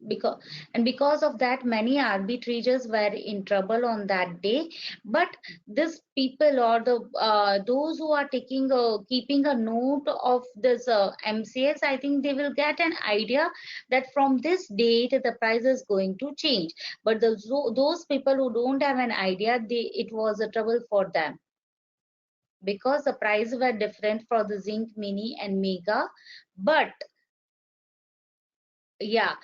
because of that, many arbitrageurs were in trouble on that day. But this people, or the those who are taking keeping a note of this MCX, I think they will get an idea that from this date the price is going to change. But those people who don't have an idea, it was a trouble for them, because the prices were different for the zinc mini and mega. But yeah,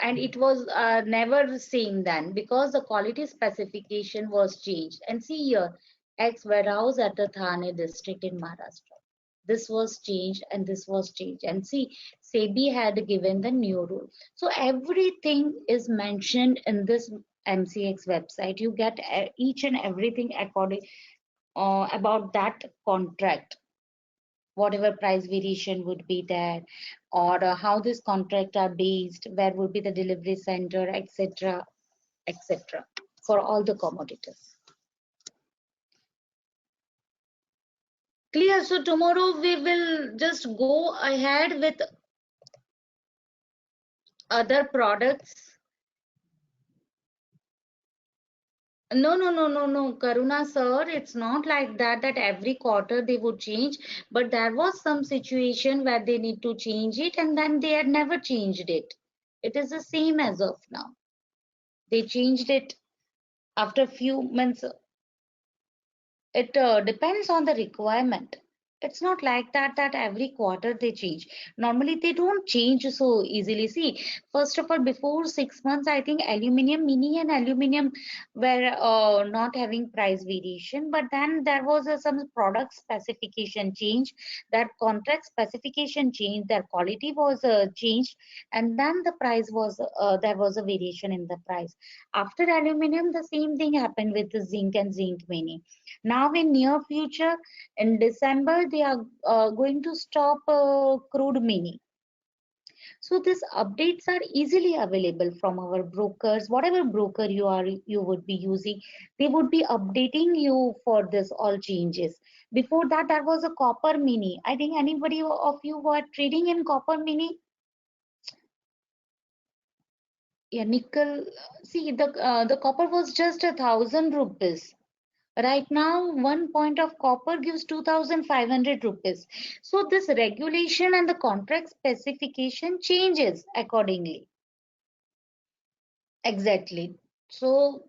and it was never seen then, because the quality specification was changed. And see here, ex warehouse at the Thane district in Maharashtra. This was changed and this was changed. And see, SEBI had given the new rule. So everything is mentioned in this MCX website. You get each and everything according about that contract, whatever price variation would be there, or how this contract are based, where would be the delivery center, etc., etc., for all the commodities. Clear? So tomorrow we will just go ahead with other products. No, no, no, no, no, Karuna sir, it's not like that, that every quarter they would change, but there was some situation where they need to change it, and then they had never changed it. It is the same as of now. They changed it after a few months. It depends on the requirement. It's not like that every quarter they change. Normally they don't change so easily. See, first of all, before 6 months, I think aluminium mini and aluminium were not having price variation, but then there was some product specification change, that contract specification change, their quality was changed, and then the price was there was a variation in the price. After aluminium, the same thing happened with the zinc and zinc mini. Now in near future, in December, they are going to stop crude mini. So these updates are easily available from our brokers. Whatever broker you would be using, they would be updating you for this all changes. Before that, there was a copper mini. I think anybody of you who are trading in copper mini? Yeah, nickel. See, the copper was just 1,000 rupees. Right now, 1 point of copper gives 2,500 rupees. So this regulation and the contract specification changes accordingly. Exactly. So,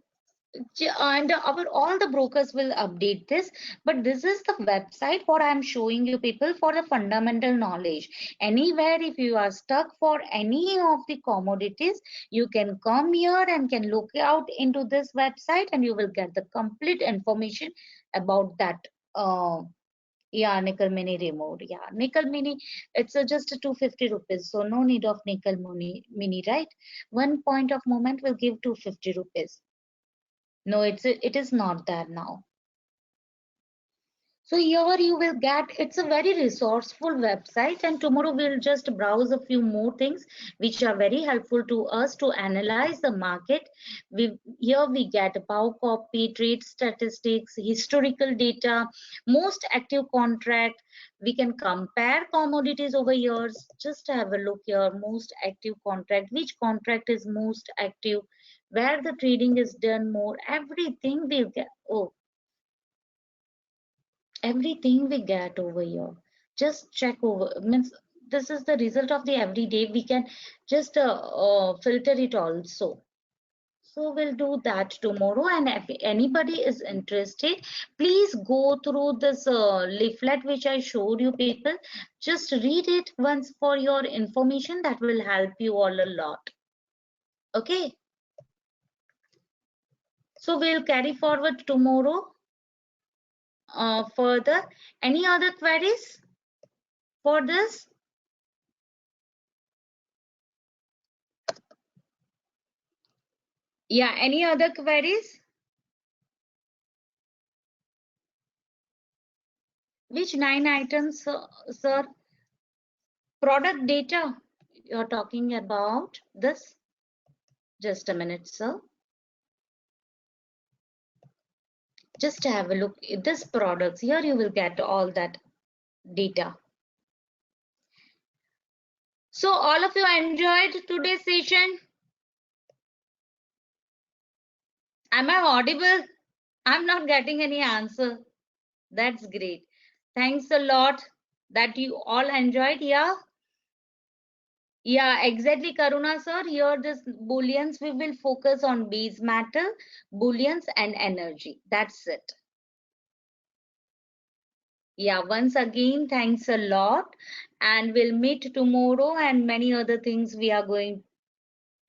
and our all the brokers will update this, but this is the website what I'm showing you people for the fundamental knowledge. Anywhere if you are stuck for any of the commodities, you can come here and can look out into this website, and you will get the complete information about that. Yeah, nickel mini removed. Yeah, nickel mini, it's just 250 rupees, so no need of nickel mini, right? 1 point of moment will give 250 rupees. No, it is not there now. So here you will get, it's a very resourceful website, and tomorrow we'll just browse a few more things which are very helpful to us to analyze the market. Here we get power copy, trade statistics, historical data, most active contract. We can compare commodities over years. Just have a look here, most active contract, which contract is most active, where the trading is done more, everything we'll get. Oh, everything we get over here, just check over, means this is the result of the everyday. We can just filter it also. So we'll do that tomorrow, and if anybody is interested, please go through this leaflet which I showed you people. Just read it once for your information. That will help you all a lot. Okay, so we'll carry forward tomorrow further. Any other queries for this? Yeah, any other queries? Which 9 items, sir? Product data you're talking about this? Just a minute, sir. Just have a look at this products. Here you will get all that data. So all of you enjoyed today's session? Am I audible? I'm not getting any answer. That's great. Thanks a lot that you all enjoyed. Yeah, exactly, Karuna sir. Here, this booleans, we will focus on base metal, booleans, and energy. That's it. Yeah, once again, thanks a lot. And we'll meet tomorrow, and many other things we are going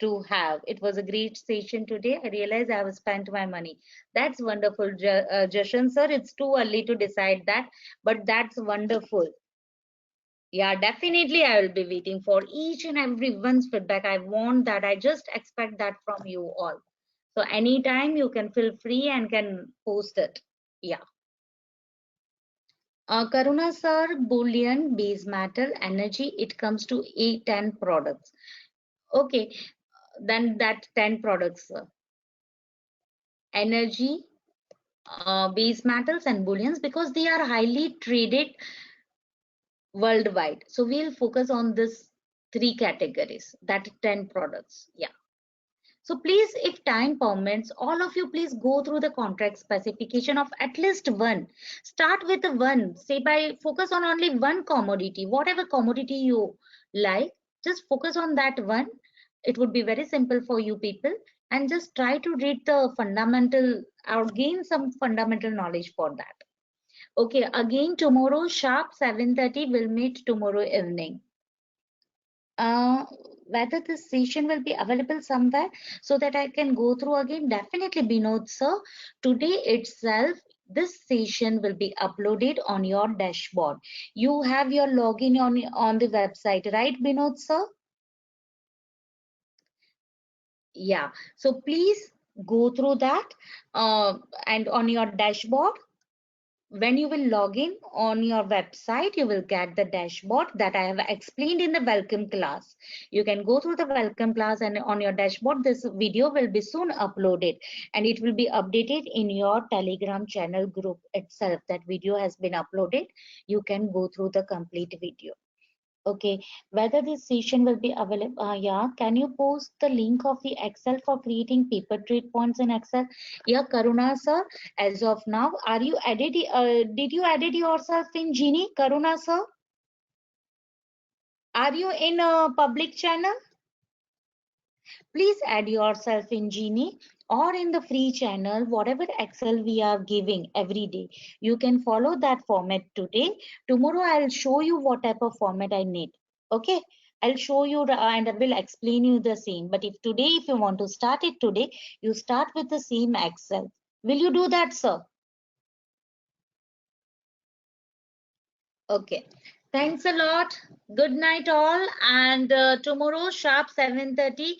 to have. It was a great session today. I realize I have spent my money. That's wonderful, Jashan sir. It's too early to decide that, but that's wonderful. Yeah, definitely I will be waiting for each and everyone's feedback. I want that. I just expect that from you all. So anytime you can feel free and can post it. Yeah. Karuna sir, bullion, base metal, energy, it comes to 10 products. Okay, then that 10 products, sir. Energy, base metals and bullions, because they are highly traded worldwide. So we'll focus on this 3 categories, that 10 products. Yeah. So please, if time permits, all of you please go through the contract specification of at least one. Start with the one, say by focus on only one commodity, whatever commodity you like, just focus on that one. It would be very simple for you people, and just try to read the fundamental or gain some fundamental knowledge for that. Okay, again tomorrow sharp 7:30 we'll meet tomorrow evening. Whether this session will be available somewhere so that I can go through again, definitely Binod sir. Today itself, this session will be uploaded on your dashboard. You have your login on the website, right, Binod sir? Yeah. So please go through that and on your dashboard. When you will log in on your website, you will get the dashboard that I have explained in the welcome class. You can go through the welcome class, and on your dashboard, this video will be soon uploaded, and it will be updated in your Telegram channel group itself. That video has been uploaded. You can go through the complete video. Okay, whether this session will be available, yeah, can you post the link of the Excel for creating paper trade points in Excel? Yeah, Karuna sir, as of now, are you added, did you added yourself in Genie, Karuna sir? Are you in a public channel? Please add yourself in Genie or in the free channel, whatever Excel we are giving every day. You can follow that format today. Tomorrow I'll show you what type of format I need. Okay, I'll show you and I will explain you the same. But if today, if you want to start it today, you start with the same Excel. Will you do that, sir? Okay. Thanks a lot. Good night all. And tomorrow sharp 7:30.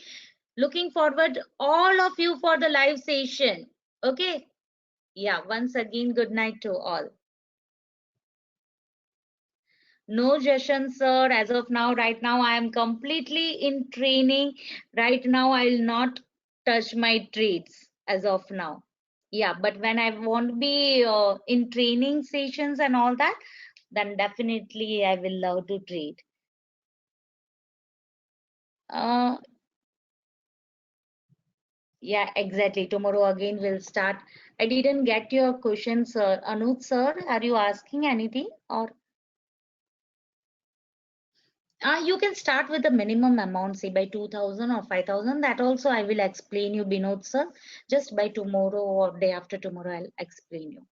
Looking forward all of you for the live session. Okay. Yeah. Once again, good night to all. No, Jashan sir, as of now, right now, I am completely in training. Right now, I'll not touch my trades as of now. Yeah, but when I won't be in training sessions and all that, then definitely I will love to trade. Uh, yeah, exactly. Tomorrow again we'll start. I didn't get your question, sir. Anuj sir, are you asking anything or? You can start with the minimum amount, say by 2000 or 5000. That also I will explain you, Binod sir. Just by tomorrow or day after tomorrow, I'll explain you.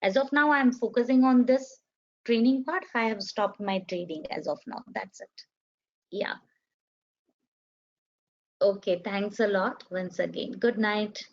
As of now, I'm focusing on this training part. I have stopped my trading as of now. That's it. Yeah. Okay. Thanks a lot once again. Good night.